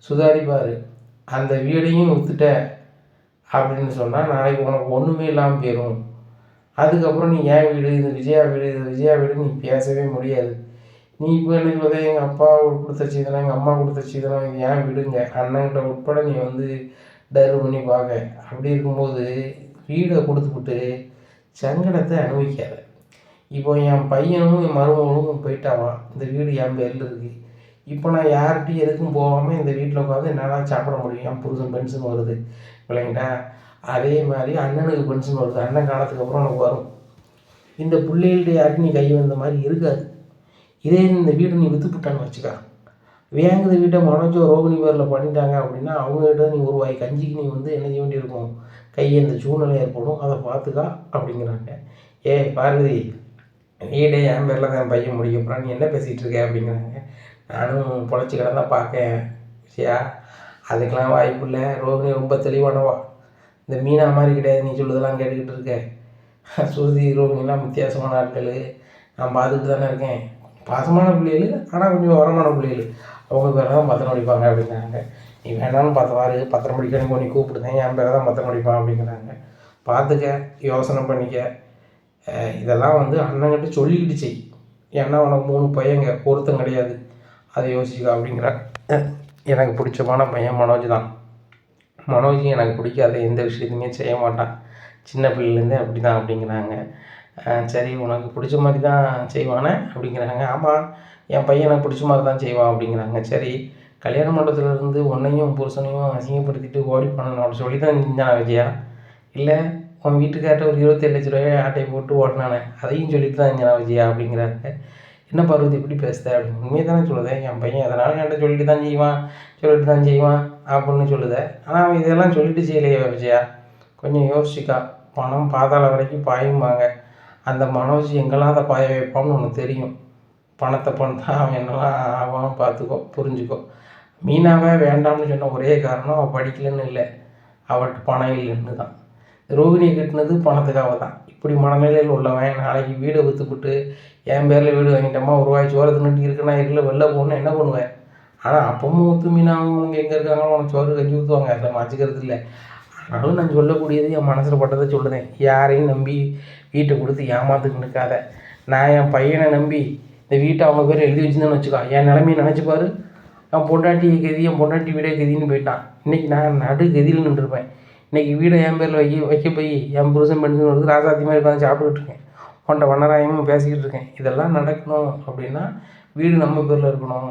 சுதாரிப்பார், அந்த வீடையும் விற்றுட்ட அப்படின்னு சொன்னால் நாளைக்கு உனக்கு ஒன்றுமே இல்லாமல் போயிடும், அதுக்கப்புறம் நீ ஏன் வீடு, இது விஜயா வீடு, இது விஜயா வீடு நீ பேசவே முடியாது. நீ இப்போ என்ன சொல்லுத, எங்கள் அப்பா கொடுத்த சீதனம், எங்கள் அம்மா கொடுத்த சீதனம், இது ஏன் விடுங்க, அண்ணன்கிட்ட உட்பட நீ வந்து டரு பண்ணி பார்க்க, அப்படி இருக்கும்போது வீடை கொடுத்துக்கிட்டு சங்கடத்தை அனுபவிக்காத. இப்போ என் பையனும் என் மருமகளும் போயிட்டாவான், இந்த வீடு என் பேரில் இருக்குது, இப்போ நான் யார்கிட்டையும் எதுக்கும் போகாமல் இந்த வீட்டில் உட்காந்து என்னால் சாப்பிட முடியும், என் புருஷன் பென்ஷன் வருது விளங்கிட்டா, அதே மாதிரி அண்ணனுக்கு பென்ஷன் வருது, அண்ணன் காலத்துக்கு அப்புறம் உனக்கு வரும். இந்த பிள்ளைகள்ட்ட யாருக்கும் நீ கை வந்த மாதிரி இருக்காது. இதே இந்த வீடு நீ விற்றுப்புட்டான்னு வச்சுக்கா, வேங்குத வீட்டை மனோஜோ ரோகிணி பேரில் பண்ணிட்டாங்க அப்படின்னா அவங்ககிட்ட நீ ஒரு வாய் கஞ்சிக்கு நீ வந்து என்ன செய்ய வேண்டியிருக்கும், கையை இந்த சூழ்நிலை ஏற்படும், அதை பார்த்துக்கா அப்படிங்கிறாங்க. பார்வதி, வீடே என் பேரில் தான் என் பையன் முடிக்க போகிறான், நீ என்ன பேசிகிட்டு இருக்க அப்படிங்கிறாங்க. நானும் பொழைச்சி கிடந்தா பார்க்கேன் விஷயா, அதுக்கெலாம் வாய்ப்பு இல்லை. ரோகிணி ரொம்ப தெளிவானவா, இந்த மீனா மாதிரி கிடையாது நீ சொல்லுதெல்லாம் கேட்டுக்கிட்டு இருக்க. சுருதி ரோகிணிலாம் வித்தியாசமான ஆட்கள், நான் பார்த்துக்கிட்டு தானே இருக்கேன். பாசமான பிள்ளைகள், ஆனால் கொஞ்சம் உரமான பிள்ளைகள், அவங்க பேரை தான் பத்திரம் அடிப்பாங்க அப்படிங்கிறாங்க. நீ வேணாலும் பார்த்தவாறு பத்திரம் அடிக்கணும் கொஞ்சம் கூப்பிடுதேன், என் பேரை தான் பத்திரம் அடிப்பான் அப்படிங்கிறாங்க. பார்த்துக்க, யோசனை பண்ணிக்க. இதெல்லாம் வந்து அண்ணங்கிட்ட சொல்லிக்கிட்டு செய். ஏன்னா உனக்கு 3 பையங்க, ஒருத்தன் கிடையாது, அதை யோசிச்சுக்க அப்படிங்கிறாங்க. எனக்கு பிடிச்சமான பையன் மனோஜ் தான். மனோஜ் எனக்கு பிடிக்காத எந்த விஷயத்தையுமே செய்ய மாட்டான், சின்ன பிள்ளைலேருந்தே அப்படி தான் அப்படிங்கிறாங்க. சரி, உனக்கு பிடிச்ச மாதிரி தான் செய்வானே அப்படிங்கிறாங்க. ஆமாம், என் பையன் எனக்கு பிடிச்ச மாதிரி தான் செய்வான் அப்படிங்கிறாங்க. சரி, கல்யாண மண்டபத்துலேருந்து உன்னையும் புருஷனையும் அசிங்கப்படுத்திட்டு ஓடி பண்ணணும் சொல்லி தான் செஞ்சான் விஜயா, இல்லை உன் வீட்டுக்கார்ட்ட ஒரு 27 லட்ச ரூபாயை ஆட்டையை போட்டு ஓட்டினானே அதையும் சொல்லிட்டு தான் செஞ்சான் விஜயா அப்படிங்கிறாங்க. என்ன பார்வதி இப்படி பேசுத அப்படின்னு. உண்மையை தானே சொல்லுதேன், என் பையன் எதனாலும் என்கிட்ட சொல்லிட்டு தான் செய்வான் அப்படின்னு சொல்லுதேன். ஆனால் அவன் இதெல்லாம் சொல்லிட்டு செய்யலையே விஜயா, கொஞ்சம் யோசிச்சுக்கா. பணம் பாதாள வரைக்கும் பாயும்பாங்க, அந்த மனோஜ் எங்கெல்லாம் அதை பாய வைப்பான்னு உனக்கு தெரியும். பணத்தை தான் அவன் என்னெல்லாம் ஆவான்னு பார்த்துக்கோ, புரிஞ்சுக்கோ. மீனாவே வேண்டாம்னு சொன்ன ஒரே காரணம் அவள் படிக்கலன்னு இல்லை, அவள்கிட்ட பணம் இல்லைன்னு தான். ரோகிணியை கட்டினது பணத்துக்காக தான். இப்படி மனநிலையில் உள்ளவன் நாளைக்கு வீடை விற்றுப்புட்டு என் பேரில் வீடு வாங்கிட்டோமா, ஒரு ரூபாய் சோறு தின்னுட்டு இருக்குன்னா இல்லை வெளில போகணுன்னா என்ன பண்ணுவேன். ஆனால் அப்பவும் ஊற்று மீனாவும் அவங்க எங்கே இருக்காங்களோ உனக்கு சோறு கஞ்சி ஊற்றுவாங்க, அதை மாற்றிக்கிறது இல்லை. ஆனாலும் நான் சொல்லக்கூடியது என் மனசில் பட்டதை சொல்லுதேன். யாரையும் நம்பி வீட்டை கொடுத்து ஏமாத்துக்கு நிற்காத. நான் என் பையனை நம்பி இந்த வீட்டை அவங்க பேர் எழுதி வச்சுருந்தேன்னு வச்சுக்கோ, என் நிலைமையை நினச்சிப்பாரு. என் பொண்டாட்டி கதி, என் பொண்டாட்டி வீடே கதின்னு போயிட்டான். இன்றைக்கி நான் நடு கதியில் நின்றுருப்பேன். இன்றைக்கி வீடை என் பேரில் வைக்க போய் என் புருஷன் பென்ஷன் வருது, ராசாத்தி மாதிரி உட்காந்து சாப்பிட்டுக்கிட்டு இருக்கேன், உன்ட்ட வண்ணராயமும் பேசிக்கிட்டு இருக்கேன். இதெல்லாம் நடக்கணும் அப்படின்னா வீடு நம்ம பேரில் இருக்கணும்,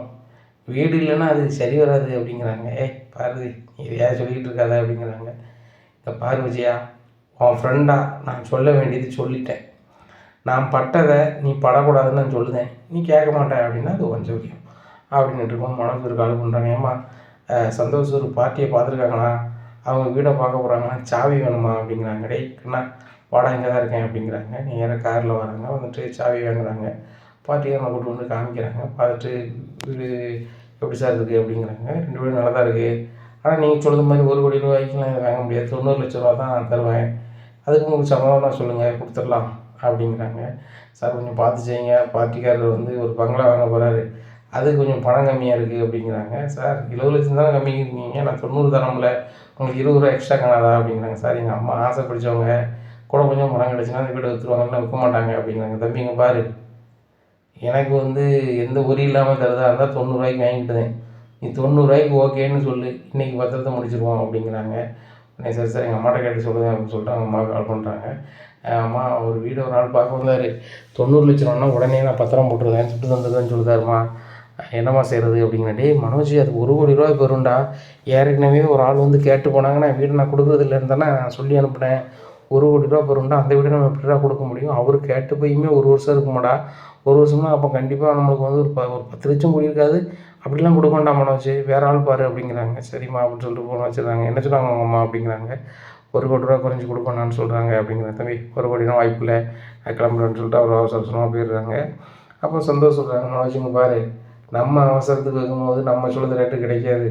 வீடு இல்லைன்னா அது சரி வராது அப்படிங்கிறாங்க. பார்வதி, இதையா சொல்லிக்கிட்டு இருக்காத அப்படிங்கிறாங்க. இந்த பாரு விஜயா, உன் ஃப்ரெண்டாக நான் சொல்ல வேண்டியது சொல்லிட்டேன். நான் பட்டதை நீ படக்கூடாதுன்னு நான் சொல்லுதேன், நீ கேட்க மாட்டேன் அப்படின்னா அது கொஞ்சம் விஷயம் அப்படின்ட்டு இருக்கோம். மனசு ஒரு கால் பண்ணுறாங்க. ஏம்மா சந்தோஷ் ஒரு பார்ட்டியை பார்த்துருக்காங்களா, அவங்க வீடை பார்க்க போகிறாங்கன்னா சாவி வேணுமா அப்படிங்கிறாங்க. கண்ணா வாடா, இங்கே தான் இருக்கேன் அப்படிங்கிறாங்க. நேராக காரில் வராங்க, வந்துட்டு சாவி வாங்குறாங்க. பார்ட்டியை நம்ம கூட்டு வந்து காமிக்கிறாங்க. பார்த்துட்டு வீடு எப்படி சார் இருக்குது அப்படிங்கிறாங்க. 2 வீடும் நல்லா தான் இருக்குது, ஆனால் நீங்கள் சொல்கிற மாதிரி 1 கோடி ரூபாய்க்குலாம் இதை வாங்க முடியாது, 90 லட்ச ரூபா தான் நான் தருவேன், அதுக்கு உங்களுக்கு சமாதானம் சொல்லுங்கள், கொடுத்துடலாம் அப்படிங்கிறாங்க. சார் கொஞ்சம் பார்த்து செய்யுங்க, பார்ட்டிக்காரர் வந்து ஒரு பங்களா வாங்க போகிறாரு, அது கொஞ்சம் பணம் கம்மியாக இருக்குது அப்படிங்கிறாங்க. சார் 20 லட்சம் தானே கம்மிக்கிறீங்க, நான் 90 தரமில்ல, உங்களுக்கு 20 ரூபா எக்ஸ்ட்ரா காணாதா அப்படிங்கிறாங்க. சார் எங்கள் அம்மா ஆசை பிடிச்சவங்க, கூட கொஞ்சம் பணம் கிடச்சுன்னா அந்த வீட்டை விற்றுருவாங்கன்னு விற்க மாட்டாங்க அப்படிங்கிறாங்க. தம்பிங்க பாரு, எனக்கு வந்து எந்த உரி இல்லாமல் தருதா இருந்தால் 90 ரூபாய்க்கு வாங்கிட்டுதேன், நீ 90 ரூபாய்க்கு ஓகேன்னு சொல்லு, இன்றைக்கி பத்திரத்தை முடிச்சிருவோம் அப்படிங்கிறாங்க. சரி சார் எங்கள் அம்மாட்ட கேட்டு சொல்லுங்கள் அப்படின்னு சொல்லிட்டு அவங்க அம்மா கால் பண்ணுறாங்க. அம்மா ஒரு வீடு ஒரு நாள் பார்க்க வந்தார், 90 லட்ச ரூபான்னா உடனே நான் பத்திரம் போட்டுருவேன் சுட்டு தந்துடுவேன்னு சொல்லுதாருமா, என்னம்மா செய்கிறது அப்படிங்கிறே. மனோஜ் அது 1 கோடி ரூபாய் பெறும்டா, ஏற்கனவே ஒரு ஆள் வந்து கேட்டு போனாங்கன்னா வீடு நான் கொடுக்குறது இல்லைன்னு தானே நான் சொல்லி அனுப்பினேன், 1 கோடி ரூபா பெறும்டா, அந்த வீடு நம்ம எப்படிடா கொடுக்க முடியும், அவர் கேட்டு போயுமே 1 வருஷம் இருக்குமாடா, 1 வருஷம்னா அப்போ கண்டிப்பாக நம்மளுக்கு வந்து ஒரு 10 லட்சம் கூடியிருக்காது, அப்படிலாம் கொடுக்க வேண்டாம் மனோஜ், வேறு ஆள் பாரு அப்படிங்கிறாங்க. சரிம்மா அப்படின்னு சொல்லிட்டு ஃபோன் வச்சுருக்காங்க. என்ன சொல்கிறாங்க அவங்க அம்மா அப்படிங்கிறாங்க. 1 கோடி ரூபா குறைஞ்சி கொடுக்கணும்னு சொல்கிறாங்க அப்படிங்கிற. தம்பி 1 கோடினா வாய்ப்பு இல்லை, கிளம்புறேன்னு சொல்லிட்டு அவர் அவசர அவசரமாக போயிடுறாங்க. அப்போ சந்தோஷம் சொல்கிறாங்க, மனோஜுங்க பாரு, நம்ம அவசரத்துக்கு வைக்கும்போது நம்ம சொல்லுற ரேட்டு கிடைக்காது,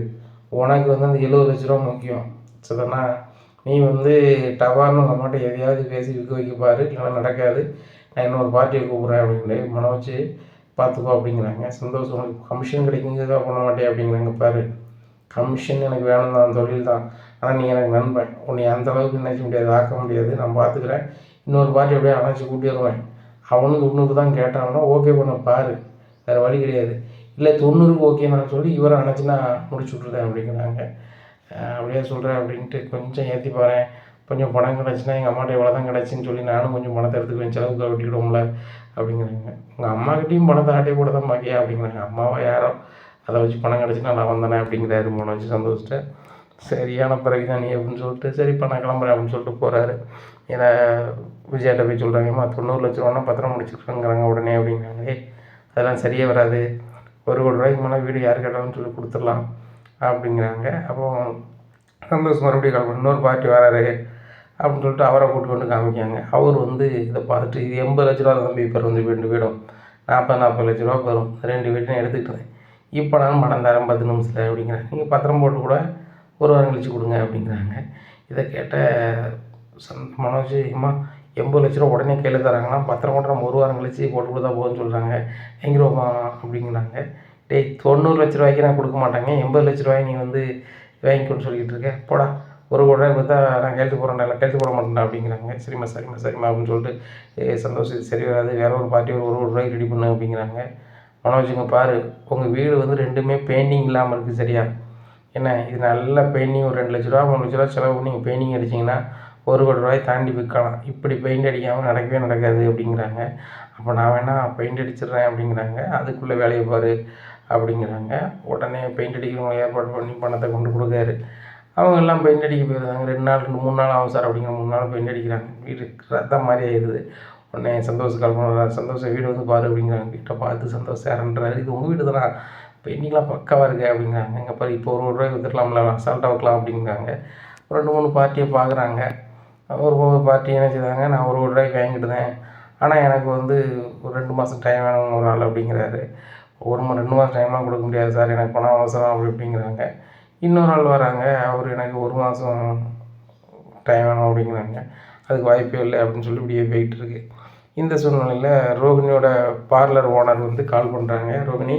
உனக்கு வந்து அந்த 70 லட்ச ரூபா முக்கியம், சரிதானா, நீ வந்து டவார்னு உங்கள் அம்மாட்ட எதையாவது பேசி விற்க வைக்க பாரு, இல்லைன்னா நடக்காது, நான் இன்னொரு பார்ட்டியை கூப்பிட்றேன் அப்படின்னு மனோஜ் பார்த்துக்கோ அப்படிங்கிறாங்க. சந்தோஷம் உனக்கு கமிஷன் கிடைக்குங்கிறதா பண்ண மாட்டேன் அப்படிங்கிறாங்க. பாரு, கமிஷன் எனக்கு வேணும் தான், தொழில் தான், ஆனால் நீ எனக்கு நண்பன், உன்னை அந்தளவுக்கு நினைக்க முடியாது, ஆக்க முடியாது, நான் பார்த்துக்கிறேன், இன்னொரு பார்ட்டி அப்படியே அணைச்சி கூட்டி வருவேன், அவனுக்கு 90 தான் கேட்டாங்கன்னா ஓகே பண்ண பாரு, வேறு வழி கிடையாது, இல்லை 90க்கு ஓகே நான் சொல்லி இவரை அணைச்சி நான் முடிச்சு விட்ருதேன் அப்படிங்கிறாங்க. அப்படியே சொல்கிறேன் அப்படின்ட்டு கொஞ்சம் ஏற்றி பாறேன், கொஞ்சம் பணம் கிடச்சின்னா எங்கள் அம்மாட்ட எவ்வளோ தான் கிடச்சின்னு சொல்லி நானும் கொஞ்சம் பணத்தை எடுத்துக்குவேன், செலவுக்கு வெட்டிக்கிடுவோம்ல அப்படிங்கிறாங்க. உங்கள் அம்மாக்கிட்டையும் பணத்தை ஆட்டை போட தான் பாக்கியா அப்படிங்கிறாங்க. அம்மாவா யாரோ, அதை வச்சு பணம் கிடச்சின்னா நான் வந்தேனே அப்படிங்கிறாரு மனோஜ் சந்தோஷத்தை. சரியான பிறகு தான் நீ அப்படின்னு சொல்லிட்டு சரிப்பா நான் கிளம்புறேன் அப்படின்னு சொல்லிட்டு போகிறாரு. ஏன்னா விஜயாட்ட போய் சொல்கிறாங்கம்மா 90 லட்ச ரூபான்னா பத்திரம் முடிச்சுருக்காங்கிறாங்க உடனே அப்படிங்கிறாங்க. அதெல்லாம் சரியாக வராது, 1,00,00,000 மேலே வீடு யார் கேட்டாலும் சொல்லி கொடுத்துடலாம் அப்படிங்கிறாங்க. அப்போ சந்தோஷ் மறுபடியும் கிளம்புற இன்னொரு பார்ட்டி வராரு அப்படின்னு சொல்லிட்டு அவரை கூப்பிட்டு கொண்டு காமிக்காங்க. அவர் வந்து இதை பார்த்துட்டு இது 80 லட்ச ரூபா தம்பி இப்போ வந்து 2 வீடும் 40 லட்ச ரூபா வரும், 2 வீட்டையும் எடுத்துக்கிட்டேன், இப்போ நான் பணம் தரேன் 10 நிமிஷத்தில் அப்படிங்கிறாங்க. நீங்கள் பத்திரம் போட்டு கூட ஒரு வாரம் கழிச்சு கொடுங்க அப்படிங்கிறாங்க. இதை கேட்ட மனோஜ் அம்மா 80 லட்ச ரூபா உடனே கையில் தராங்கன்னா பத்திரம் மட்டும் நம்ம ஒரு வாரம் கழிச்சு போட்டு கொடுத்தா போதும்னு சொல்கிறாங்க, எங்கே ரூபா அப்படிங்கிறாங்க. 90 லட்ச ரூபாய்க்கு நான் கொடுக்க மாட்டாங்க, 80 லட்ச ரூபாய் நீ வந்து வாங்கிக்கொண்டு சொல்லிக்கிட்டு இருக்கேன், போடா 1,00,00,000 ரூபாய் கொடுத்தா நான் கையெழுத்து போடுறேன், இல்லை கையெழுத்து போட மாட்டேன்டா அப்படிங்கிறாங்க. சரிம்மா அப்படின்னு சொல்லிட்டு சந்தோஷம் சரி வராது, வேற ஒரு பார்ட்டி ஒரு 1,00,00,000 ரூபாய்க்கு ரெடி பண்ணு அப்படிங்கிறாங்க. மனோஜுங்க பாரு உங்கள் வீடு வந்து 2மே பெயிண்டிங் இல்லாமல் இருக்குது சரியா, என்ன இது நல்ல பெயிண்டிங் ஒரு 2 லட்ச ரூபா 3 லட்ச ரூபா செலவு பண்ணி நீங்கள் பெயிண்டிங் அடிச்சிங்கன்னா 1,00,00,000 ரூபாய் தாண்டி விற்கலாம், இப்படி பெயிண்ட் அடிக்காமல் நடக்கவே நடக்காது அப்படிங்கிறாங்க. அப்போ நான் வேணால் பெயிண்ட் அடிச்சிடுறேன் அப்படிங்கிறாங்க. அதுக்குள்ளே வேலையை பாரு அப்படிங்கிறாங்க. உடனே பெயிண்ட் அடிக்கிறவங்க ஏற்பாடு பண்ணி பணத்தை கொண்டு கொடுக்காரு. அவங்க எல்லாம் பெயிண்ட் அடிக்க போயிருந்தாங்க. 2 நாள் 3 நாள் ஆகும் சார் அப்படிங்கிற 3 நாள் பெயிண்ட் அடிக்கிறாங்க. வீடு ரத்தம் மாதிரி ஆயிடுது. உடனே சந்தோஷ் கால் பண்ணுறாரு, சந்தோஷம் வீடு வந்து பாரு அப்படிங்கிறாங்க. வீட்டை பார்த்து சந்தோஷம் யாருன்றாரு, இது உங்கள் வீடு தானே, பெயிண்டிங்லாம் பக்காவாக இருக்குது அப்படிங்கிறாங்க. எங்கள் பாரு இப்போ ஒரு ரூபாய்க்கு விற்றுக்கலாம்ல, அசால்ட்டாக வைக்கலாம் அப்படிங்கிறாங்க. 2-3 பார்ட்டியை பார்க்குறாங்க. ஒரு பார்ட்டி என்ன செய்தாங்க, நான் ஒரு ரூபாய்க்கு வாங்கிட்டுதேன், ஆனால் எனக்கு வந்து ஒரு 2 மாதம் டைம் வேணும் ஒரு நாள் அப்படிங்கிறாரு. 2 மாதம் டைம்லாம் கொடுக்க முடியாது சார், எனக்கு பணம் அவசரம் அப்படிங்கிறாங்க. இன்னொரு ஆள் வராங்க, அவர் எனக்கு 1 மாதம் டைம் வேணும் அப்படிங்கிறாங்க. அதுக்கு வாய்ப்பே இல்லை அப்படின்னு சொல்லி இப்படியே போயிட்டுருக்கு. இந்த சூழ்நிலையில் ரோகிணியோட பார்லர் ஓனர் வந்து கால் பண்ணுறாங்க. ரோகிணி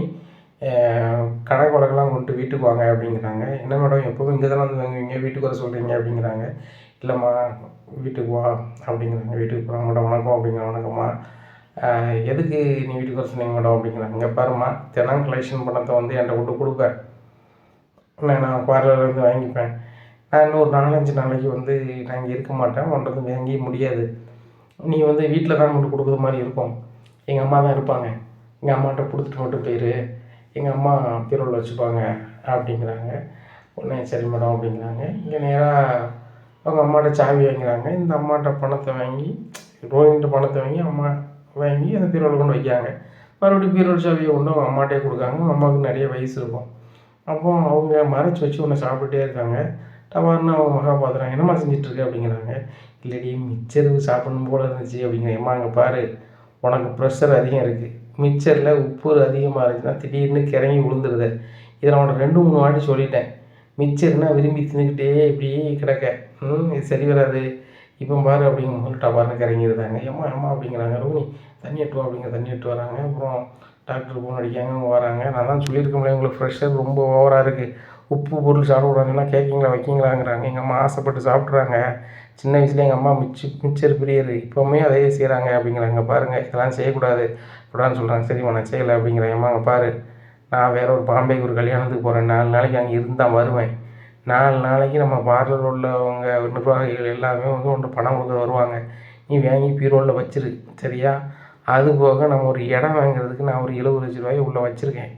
கணக்கு வழக்கெல்லாம் கொண்டு வீட்டுக்கு வாங்க அப்படிங்கிறாங்க. என்ன மேடம் எப்போவும் இங்கே தானே வந்து வாங்குவீங்க, வீட்டுக்கு வர சொல்கிறீங்க அப்படிங்கிறாங்க. இல்லைம்மா வீட்டுக்கு வா அப்படிங்கிறாங்க. வீட்டுக்கு போகிறாங்க. மேடம் வணக்கம் அப்படிங்கிறாங்க. வணக்கம்மா, எதுக்கு நீ வீட்டுக்கு வர சொன்னீங்க மேடம் அப்படிங்கிறாங்க. இங்கே பாரும்மா, தினம் கலெக்ஷன் பணத்தை வந்து என்கிட்ட கொண்டு கொடுப்பேன், நான் பார்லர்லேருந்து வாங்கிப்பேன், நான் இன்னும் ஒரு 4-5 நாளைக்கு வந்து நான் இங்கே இருக்க மாட்டேன், ஒன்றது வாங்கியே முடியாது, நீ வந்து வீட்டில் தான் கொண்டு கொடுக்குற மாதிரி இருக்கும், எங்கள் அம்மா தான் இருப்பாங்க, எங்கள் அம்மாட்ட கொடுத்துட்டு மட்டும் போயிரு, எங்கள் அம்மா பீரோவில் வச்சுப்பாங்க அப்படிங்கிறாங்க. உடனே சரி மேடம் அப்படிங்கிறாங்க. இங்கே நேராக அவங்க அம்மாட்ட சாவி வாங்கிறாங்க. இந்த அம்மாட்ட பணத்தை வாங்கி ரோஹிணிட்ட பணத்தை வாங்கி அம்மா வாங்கி அந்த பீரோவில் கொண்டு வைக்காங்க. மறுபடியும் பீரோல் சாவியை கொண்டு அவங்க அம்மாட்டே கொடுக்காங்க. அம்மாவுக்கு நிறைய வயசு இருக்கும். அப்போ அவங்க மறைச்சி வச்சு ஒன்று சாப்பிட்டுட்டே இருக்காங்க. டவார்னு அவங்க மகா பார்த்துறாங்க, என்னம்மா செஞ்சிட்ருக்க அப்படிங்கிறாங்க. இல்லடி மிச்சர் சாப்பிடணும் போல இருந்துச்சு அப்படிங்கிறேன். அம்மா அங்கே பாரு, உனக்கு ப்ரெஷர் அதிகம் இருக்குது, மிச்சரில் உப்பு அதிகமாக இருந்துச்சுன்னா திடீர்னு கிறங்கி விழுந்துருது, இதை நான் உனக்கு 2-3 வாட்டி சொல்லிட்டேன், மிச்சர்னால் விரும்பி தின்னுக்கிட்டே இப்படியே கிடக்க, இது சரி வராது, இப்போ பாரு அப்படிங்கும் போது டபார்னு கிறங்கிடுதாங்க. ஏம்மா அப்படிங்கிறாங்க. ரோஹிணி தண்ணி எட்டு அப்படிங்கிற தண்ணி எட்டு வராங்க. அப்புறம் டாக்டர் ஃபோன் அடிக்காங்க, அவங்க வராங்க. நான் தான் சொல்லியிருக்க முடியாது, உங்களுக்கு ப்ரெஷர் ரொம்ப ஓவராக இருக்குது, உப்பு பொருள் சாப்பிடக்கூடாதுன்னா கேட்கிங்களா வைக்கிங்களாங்கிறாங்க. எங்கள் அம்மா ஆசைப்பட்டு சாப்பிட்றாங்க, சின்ன வயசுல எங்கள் அம்மா மிச்சர் பிரியர், இப்போவுமே அதே செய்கிறாங்க அப்படிங்கிறாங்க. பாருங்கள் இதெல்லாம் செய்யக்கூடாது இப்படான்னு சொல்கிறாங்க. சரிம்மா நான் செய்யலை அப்படிங்கிறேன். அம்மா அங்கே பாரு, நான் வேறு ஒரு பாம்பேக்கு ஒரு கல்யாணத்துக்கு போகிறேன், 4 நாளைக்கு அங்கே இருந்தால் வருவேன், 4 நாளைக்கு நம்ம பார்லர் உள்ளவங்க நிர்வாகிகள் எல்லாமே வந்து ஒன்று பணம் கொடுக்க வருவாங்க, நீ வாங்கி பீரோலில் வச்சிரு சரியா, அது போக நம்ம ஒரு இடம் வாங்குறதுக்கு நான் ஒரு 70 லட்ச ரூபாய் உள்ளே வச்சுருக்கேன்,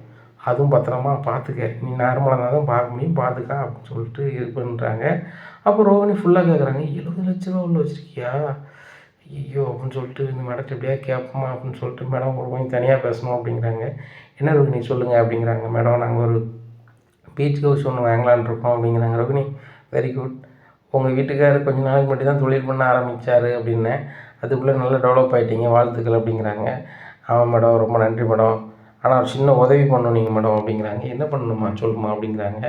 அதுவும் பத்திரமா பார்த்துக்க, நீ நார்மலாக தான் பார்க்க முடியும் பார்த்துக்க அப்படின்னு சொல்லிட்டு இது பண்ணுறாங்க. அப்போ ரோஹிணி ஃபுல்லாக கேட்குறாங்க, 70 லட்ச ரூபா உள்ள வச்சுருக்கியா, ஐயோ அப்படின்னு சொல்லிட்டு இந்த மேடத்தை எப்படியா கேட்போமா அப்படின்னு சொல்லிட்டு மேடம் ஒரு கொஞ்சம் தனியாக பேசணும் அப்படிங்கிறாங்க. என்ன ரோஹிணி சொல்லுங்கள் அப்படிங்கிறாங்க. மேடம் நாங்கள் ஒரு பீச் ஹவுஸ் ஒன்று வாங்கலான் இருக்கோம் அப்படிங்கிறாங்க. ரோஹிணி வெரி குட், உங்கள் வீட்டுக்காரர் கொஞ்சம் நாளைக்கு மட்டும் தான் தொழில் பண்ண ஆரம்பித்தார் அப்படின்னேன், அதுக்குள்ளே நல்லா டெவலப் ஆகிட்டீங்க, வாழ்த்துக்கள் அப்படிங்கிறாங்க. ஆமாம் மேடம் ரொம்ப நன்றி மேடம், ஆனால் ஒரு சின்ன உதவி பண்ணணும் நீங்கள் மேடம் அப்படிங்கிறாங்க. என்ன பண்ணணுமா சொல்லுமா அப்படிங்கிறாங்க.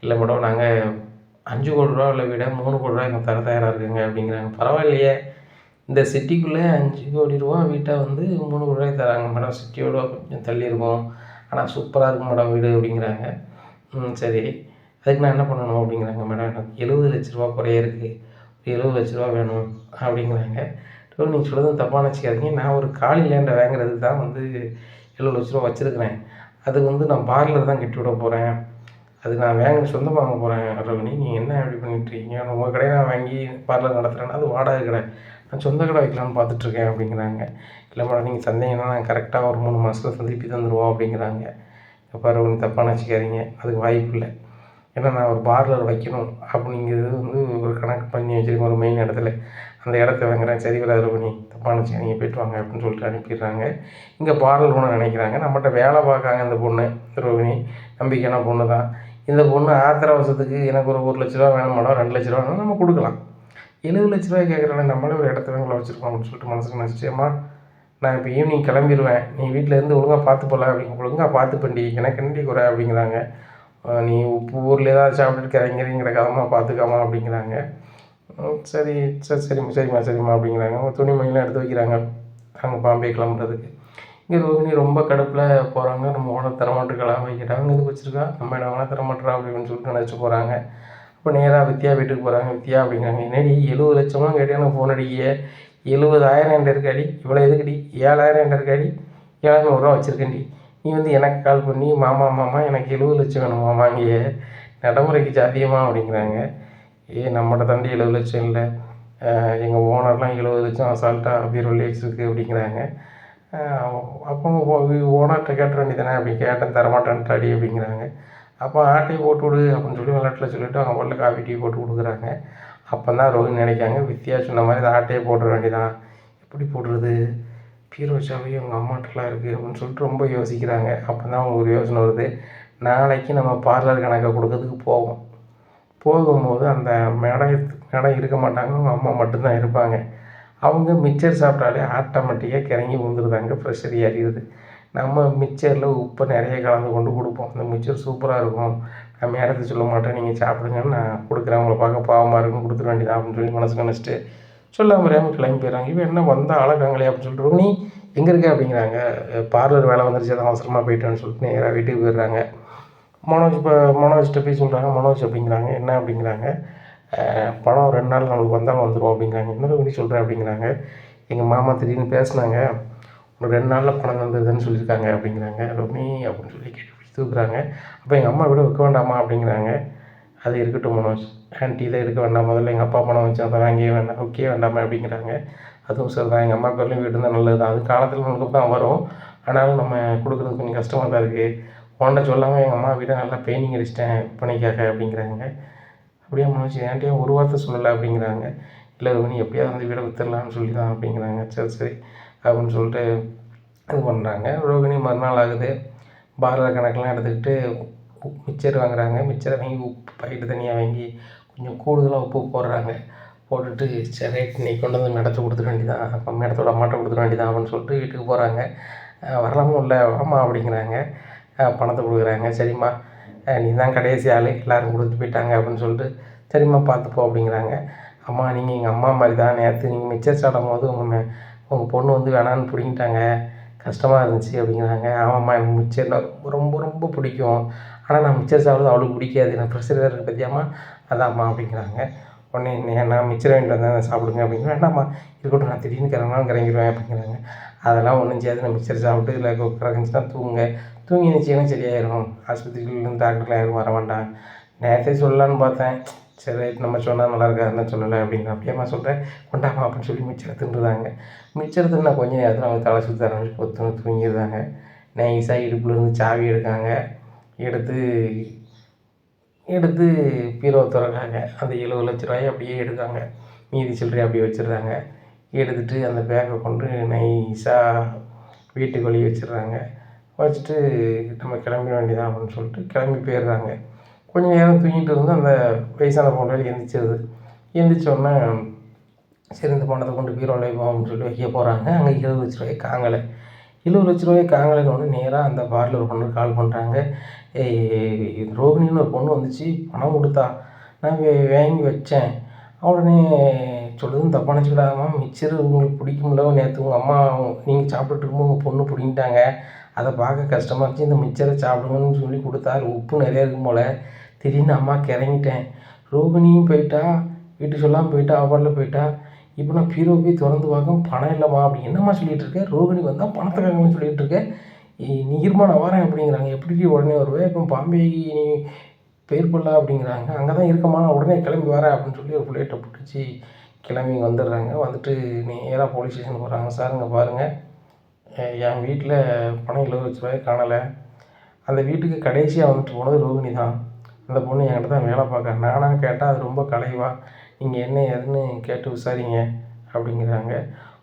இல்லை மேடம் நாங்கள் 5 கோடி ரூபா உள்ள வீடை 3 கோடி ரூபா எங்கள் தர தயாராக இருக்குங்க அப்படிங்கிறாங்க. பரவாயில்லையே, இந்த சிட்டிக்குள்ளே 5 கோடி ரூபா வீட்டை வந்து 3 கோடி ரூபாய்க்கு தராங்க மேடம், சிட்டியோட கொஞ்சம் தள்ளி இருக்கும், ஆனால் சூப்பராக இருக்கும் மேடம் வீடு அப்படிங்கிறாங்க. சரி அதுக்கு நான் என்ன பண்ணணும் அப்படிங்கிறாங்க. மேடம் எனக்கு 70 லட்ச ரூபா குறைய இருக்குது, ஒரு 70 லட்ச ரூபா வேணும் அப்படிங்கிறாங்க. நீங்கள் சொல்கிறது தப்பாக நினச்சிக்காதீங்க, நான் ஒரு காலி லேண்டை வாங்குறதுக்கு தான் வந்து 70 லட்ச ரூபா வச்சுருக்கிறேன், அது வந்து நான் பார்லர் தான் கட்டி விட போகிறேன், அது நான் சொந்தமாக வாங்க போகிறேன் ரோஹிணி, நீங்கள் என்ன எப்படி பண்ணிட்டுருக்கீங்க, உங்கள் கடையை நான் வாங்கி பார்லர் நடத்துகிறேன்னா அது வாடகை கடை, நான் சொந்த கடை வைக்கலான்னு பார்த்துட்ருக்கேன் அப்படிங்கிறாங்க. இல்லை மேடம் நீங்கள் சந்தேகம்னா நான் கரெக்டாக ஒரு 3 மாதத்தில் திருப்பி தந்துடுவோம் அப்படிங்கிறாங்க. எப்போ ரோஹிணி தப்பாக நினச்சிக்காதீங்க, அதுக்கு வாய்ப்பு இல்லை, ஏன்னா நான் ஒரு பார்லர் வைக்கணும் அப்படிங்கிறது வந்து ஒரு கணக்கு பண்ணி வச்சுருக்கேன் ஒரு மெயின் இடத்துல. அந்த இடத்த வாங்குறேன், சரி வராது ரோகிணி, தப்பாக நினச்சிக்க நீங்கள் போய்ட்டு வாங்க அப்படின்னு சொல்லிட்டு அனுப்பிடுறாங்க. இங்கே பார்லர் ஒன்று நினைக்கிறாங்க. நம்மகிட்ட வேலை பார்க்காங்க இந்த பொண்ணு ரோகிணி, நம்பிக்கையான பொண்ணு தான். இந்த பொண்ணு ஆத்திர அவசரத்துக்கு எனக்கு ஒரு 1,00,000 ரூபா வேணும் மேடம், 2,00,000 ரூபா வேணும் நம்ம கொடுக்கலாம். 70,00,000 ரூபாய் கேட்குறாங்க, நம்மளே ஒரு இடத்த வாங்கல வச்சுருக்கோம் அப்படின்னு சொல்லிட்டு மனசுக்கு நினச்சிட்டேம்மா, நான் இப்போ ஈவினிங் கிளம்பிடுவேன், நீ வீட்டில் இருந்து ஒழுங்காக பார்த்து போகல அப்படின்னு. ஒழுங்காக பார்த்து பண்ணி எனக்கு என்னடி குறை அப்படிங்கிறாங்க. நீ உப்பு ஊரில் ஏதாவது சாப்பிட்டுட்டு கிறங்கிற கிடக்காதம்மா பார்த்துக்காமா அப்படிங்கிறாங்க. சரி சரிம்மா அப்படிங்கிறாங்க. அவங்க துணிமணிலாம் எடுத்து வைக்கிறாங்க அங்கே பாம்பே கிளம்புறதுக்கு. இங்கே ரோகிணி ரொம்ப கடுப்பில் போகிறாங்க. நம்ம ஓனர் தரமாட்டுக்களா வைக்கிறாங்க, இது வச்சுருக்கா நம்ம இடம் வேணால் தரமாட்டுறா அப்படின்னு சொல்லிட்டு நினச்சி போகிறாங்க. இப்போ நேராக வித்யா வீட்டுக்கு போகிறாங்க. வித்யா அப்படிங்கிறாங்க, என்னடி 70,00,000 கேட்டு எனக்கு ஃபோன் அடிக்கிய, 70,000 என்கிட்ட இருக்காடி, இவ்வளோ எதுக்குடி, 7,000 என்கிட்ட இருக்காடி, 700 ரூபா வச்சுருக்கேன்டி, நீ வந்து எனக்கு கால் பண்ணி மாமா எனக்கு 70,00,000 வேணும் மாமா, இங்கே நடைமுறைக்கு சாத்தியமா அப்படிங்கிறாங்க. நம்மகிட்ட தாண்டி 70,00,000 இல்லை, எங்கள் ஓனர்லாம் 70,00,000 அசால்ட்டாக பீரோலே வச்சுருக்கு அப்படிங்கிறாங்க. அப்போ ஓனர்கிட்ட கேட்ட வேண்டியதானே அப்படி கேட்டேன், தரமாட்டேன்ட்டாடி அப்படிங்கிறாங்க. அப்போ ஆட்டையை போட்டு விடு அப்படின்னு சொல்லி விளையாட்டில் சொல்லிவிட்டு அவங்க பாட்டில் காஃபி டீ போட்டு கொடுக்குறாங்க. அப்போ தான் ரோஹிணி நினைக்காங்க, வித்தியா சொன்ன மாதிரி இந்த ஆட்டையை போட்டுற வேண்டியதான், எப்படி போடுறது, பீரோ சாவி அவங்க அம்மாட்டெலாம் இருக்குது அப்படின்னு சொல்லிட்டு ரொம்ப யோசிக்கிறாங்க. அப்போ தான் அவங்க ஒரு யோசனை வருது, நாளைக்கு நம்ம பார்லர் கணக்கை கொடுக்கறதுக்கு போகும்போது அந்த மேடம் இருக்க மாட்டாங்க, அவங்க அம்மா மட்டும்தான் இருப்பாங்க. அவங்க மிக்சர் சாப்பிட்டாலே ஆட்டோமேட்டிக்காக கிறங்கி விழுந்துருதாங்க, ப்ரெஷர் ஏறிடுது. நம்ம மிக்சரில் உப்பை நிறைய கலந்து கொண்டு கொடுப்போம், அந்த மிக்சர் சூப்பராக இருக்கும், நான் மேடத்தை சொல்ல மாட்டேன், நீங்கள் சாப்பிடுங்கன்னு நான் கொடுக்குறேன், அவங்கள பார்க்க பாவமாக இருக்குன்னு கொடுத்துட வேண்டியதான் அப்படின்னு சொல்லி மனசு நினச்சிட்டு சொல்லாமல் முடியாமல் கிளம்பி போயிடறாங்க. இவன் என்ன வந்தால் அழகாங்களே அப்படின்னு சொல்லிட்டு, நீ எங்கே இருக்க அப்படிங்கிறாங்க. பார்லர் வேலை வந்துருச்சு, அதான் அவசரமாக போயிட்டேன்னு சொல்லிட்டு நேராக வீட்டுக்கு போயிடுறாங்க. மனோஜ்கிட்ட போய் சொல்கிறாங்க, மனோஜ் அப்படிங்கிறாங்க, என்ன அப்படிங்கிறாங்க, பணம் 2 நாள் நம்மளுக்கு வந்தாலும் வந்துடும் அப்படிங்கிறாங்க. இன்னொரு பண்ணி சொல்கிறேன் அப்படிங்கிறாங்க, எங்கள் மாமா திடீர்னு பேசினாங்க, ஒரு 2 நாளில் பணம் வந்ததுன்னு சொல்லியிருக்காங்க அப்படிங்கிறாங்க. ரோஹிணி அப்படின்னு சொல்லி கேட்டு பிடிச்சி தூக்குறாங்க. அப்போ எங்கள் அம்மா விட வைக்க வேண்டாமா அப்படிங்கிறாங்க. அது இருக்கட்டும் மனோஜ், ஆன்ட்டி இதை இருக்க வேண்டாம், முதல்ல எங்கள் அப்பா பணம் வச்சு அதை வாங்கியே வேண்டாம், ஓகே வேண்டாமா அப்படிங்கிறாங்க. அதுவும் சரி தான், எங்கள் அம்மா பேர்லையும் வீடு இருந்தால் நல்லது தான், அது காலத்தில் நமக்கு தான் வரும், ஆனாலும் நம்ம கொடுக்குறது கொஞ்சம் கஷ்டமாக தான் இருக்குது, உன்கிட்ட சொல்லாமல் எங்கள் அம்மா வீட்டை நல்லா பெயிண்டிங் அடிச்சிட்டேன் விற்பனைக்காக அப்படிங்கிறாங்க. அப்படியே மனோஜ் ஏன்ட்டியா ஒரு வார்த்தை சொல்லலை அப்படிங்கிறாங்க. இல்லை ரோஹிணி எப்படியாவது வந்து வீடை விற்றுடலான்னு சொல்லி தான் அப்படிங்கிறாங்க. சரி அப்படின்னு சொல்லிட்டு இது பண்ணுறாங்க. ரோஹிணி மறுநாள் ஆகுது, பார்லர் கணக்கெலாம் எடுத்துக்கிட்டு மிக்சர் வாங்குறாங்க. மிக்சரை வாங்கி உப்பு பாக்கெட்டு தனியாக வாங்கி கொஞ்சம் கூடுதலாக உப்பு போடுறாங்க. போட்டுட்டு சரி ரைட் இன்னைக்கு கொண்டு வந்து மேடத்தை கொடுத்துட வேண்டியதான், அப்போ மேடத்தோட அம்மாட்ட கொடுத்துட வேண்டியதான் அப்படின்னு சொல்லிட்டு வீட்டுக்கு போகிறாங்க. வரலாமும் இல்லை ஆமா அப்படிங்கிறாங்க. பணத்தை கொடுக்குறாங்க. சரிம்மா நீ தான் கடைசி ஆள், எல்லோரும் கொடுத்துட்டு போயிட்டாங்க அப்படின்னு சொல்லிட்டு, சரிம்மா பார்த்துப்போ அப்படிங்கிறாங்க. அம்மா நீங்கள் எங்கள் அம்மா மாதிரி தான், நேற்று நீங்கள் மிக்சர் சாப்பிடும் போது உங்கள் பொண்ணு வந்து வேணான்னு பிடிங்கிட்டாங்க, கஷ்டமாக இருந்துச்சு அப்படிங்கிறாங்க. ஆமாம்மா எனக்கு மிக்சர்னா ரொம்ப ரொம்ப பிடிக்கும், ஆனால் நான் மிக்சர் சாப்பிட்றது அவளுக்கு பிடிக்காது, நான் ப்ரெஷர் இருக்குது பற்றியாம்மா, அதாம்மா அப்படிங்கிறாங்க. உடனே நான் மிக்சர் வாங்கிட்டு வந்தேன் சாப்பிடுங்க அப்படிங்கிற, வேண்டாம்மா இருக்கட்டும் நான் திடீர்னு கிறங்கிடுவேன் அப்படிங்கிறாங்க. அதெல்லாம் ஒன்றும் செய்யாது, நான் மிக்சர் சாப்பிட்டு இல்லை கிறங்கிச்சுன்னா தூங்கி நினச்சிங்கன்னா சரியாயிடும், ஆஸ்பத்திரியிலேருந்து டாக்டர்லாம் யாரும் வர வேண்டாம், நேரத்தை சொல்லலான்னு பார்த்தேன், சரி ரைட் நம்ம சொன்னால் நல்லா இருக்காதுன்னு சொல்லலை அப்படிங்கிற. அப்படியேம்மா சொல்கிறேன் கொண்டாமா அப்படின்னு சொல்லி மிச்சரை தின்றுதாங்க. மிச்சரை தின்னா கொஞ்சம் நேரத்தில் அவங்க தலை சுற்ற ஆரம்பிச்சு பொத்துன்னு தூங்கிடுறாங்க. நைஸாக இடுப்புலேருந்து சாவி எடுக்காங்க, எடுத்து பீரோ திறக்காங்க. அந்த 70,00,000 ரூபாயை அப்படியே எடுக்காங்க, மீதி சில்லறையை அப்படியே வச்சிடுறாங்க. எடுத்துகிட்டு அந்த பேக்கை கொண்டு நைஸாக வீட்டுக்கு வெளியே வச்சிடுறாங்க. வச்சுட்டு நம்ம கிளம்பிட வேண்டியதான் அப்படின்னு சொல்லிட்டு கிளம்பி போயிடுறாங்க. கொஞ்சம் நேரம் தூங்கிட்டு இருந்து அந்த வயசான பொண்ணு எந்திரிச்சிருது. எந்திரிச்சோடனே சரி இந்த பணத்தை கொண்டு பீரோவில் வைப்போம் அப்படின்னு சொல்லி வைக்க போகிறாங்க. அங்கே 70,00,000 காங்கலை. 70,00,000 காங்கலைன்னு நேராக அந்த பார்லர் பொண்ணு கால் பண்ணுறாங்க. ரோகிணின்னு ஒரு பொண்ணு வந்துச்சு, பணம் கொடுத்தா, நான் வாங்கி வச்சேன், உடனே சொல்லுதுன்னு தப்பாக நினச்சிக்கிடாமா, மிக்சரு உங்களுக்கு பிடிக்கும்ல, நேற்று உங்கள் அம்மா நீங்கள் சாப்பிட்டுட்டு இருக்கும்போது உங்கள் பொண்ணு பிடிங்கிட்டாங்க, அதை பார்க்க கஷ்டமாக இருந்துச்சு, இந்த மிக்சரை சாப்பிடுங்கன்னு சொல்லி கொடுத்தா உப்பு நிறையா இருக்கும் போல், திடீர்னு அம்மா கிறங்கிட்டேன், ரோகிணியும் போயிட்டா, வீட்டுக்கு சொல்லாமல் போயிட்டா, அவளில் போயிட்டா, இப்போ நான் பீரோ போய் திறந்து பார்க்க பணம் இல்லைம்மா அப்படி, என்னம்மா சொல்லிகிட்டு இருக்கேன், ரோகிணி வந்தால் பணத்துக்காகன்னு சொல்லிகிட்டு இருக்கேன், நீ இருமா நான் வரேன் அப்படிங்கிறாங்க. எப்படி உடனே வருவேன், இப்போ பாம்பேக்கு நீ போயிருப்பல அப்படிங்கிறாங்க. அங்கே தான் இருக்கம்மா, நான் உடனே கிளம்பி வரேன் அப்படின்னு சொல்லி ஒரு பிள்ளைகிட்ட பிடிச்சி கிளம்பி வந்துடுறாங்க. வந்துட்டு நேராக போலீஸ் ஸ்டேஷன் போகிறாங்க. சார் இங்கே பாருங்கள், என் வீட்டில் பணம் 70,00,000 காணலை, அந்த வீட்டுக்கு கடைசியாக வந்துட்டு போனது ரோகிணி தான், அந்த பொண்ணு என்கிட்ட தான் வேலை பார்க்க. நானாக கேட்டால் அது ரொம்ப கலைவா, நீங்கள் என்ன ஏதுன்னு கேட்டு விசாரிங்க அப்படிங்கிறாங்க.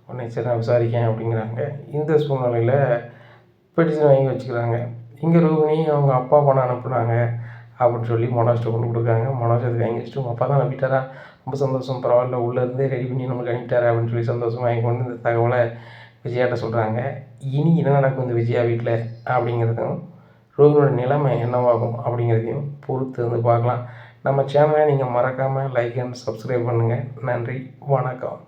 உடனே சரி நான் விசாரிக்கேன் அப்படிங்கிறாங்க. இந்த சூழ்நிலையில் பெட்டிஷன் வாங்கி வச்சுக்கிறாங்க. இங்கே ரோகிணி அவங்க அப்பா பணம் அனுப்புனாங்க அப்படின்னு சொல்லி மனோஜ்கிட்ட கொண்டு கொடுக்காங்க. மனோஜ் அதுக்கு வாங்கி வச்சுட்டு உங்கள் அப்பா தான் அனுப்பிட்டாரா, ரொம்ப சந்தோஷம், பரவாயில்ல, உள்ளேருந்தே ரெடி பண்ணி நமக்கு அனுப்பிட்டாரா அப்படின்னு சொல்லி சந்தோஷமாக வாங்கி கொண்டு இந்த தகவலை விஜயாட்ட சொல்கிறாங்க. இனி என்ன நடக்கும் இந்த விஜயா வீட்டில் அப்படிங்கிறதும், ரோகிணியோட நிலைமை என்னவாகும் அப்படிங்கிறதையும் பொறுத்து வந்து பார்க்கலாம். நம்ம சேனலை நீங்கள் மறக்காமல் லைக் அண்ட் சப்ஸ்கிரைப் பண்ணுங்கள். நன்றி, வணக்கம்.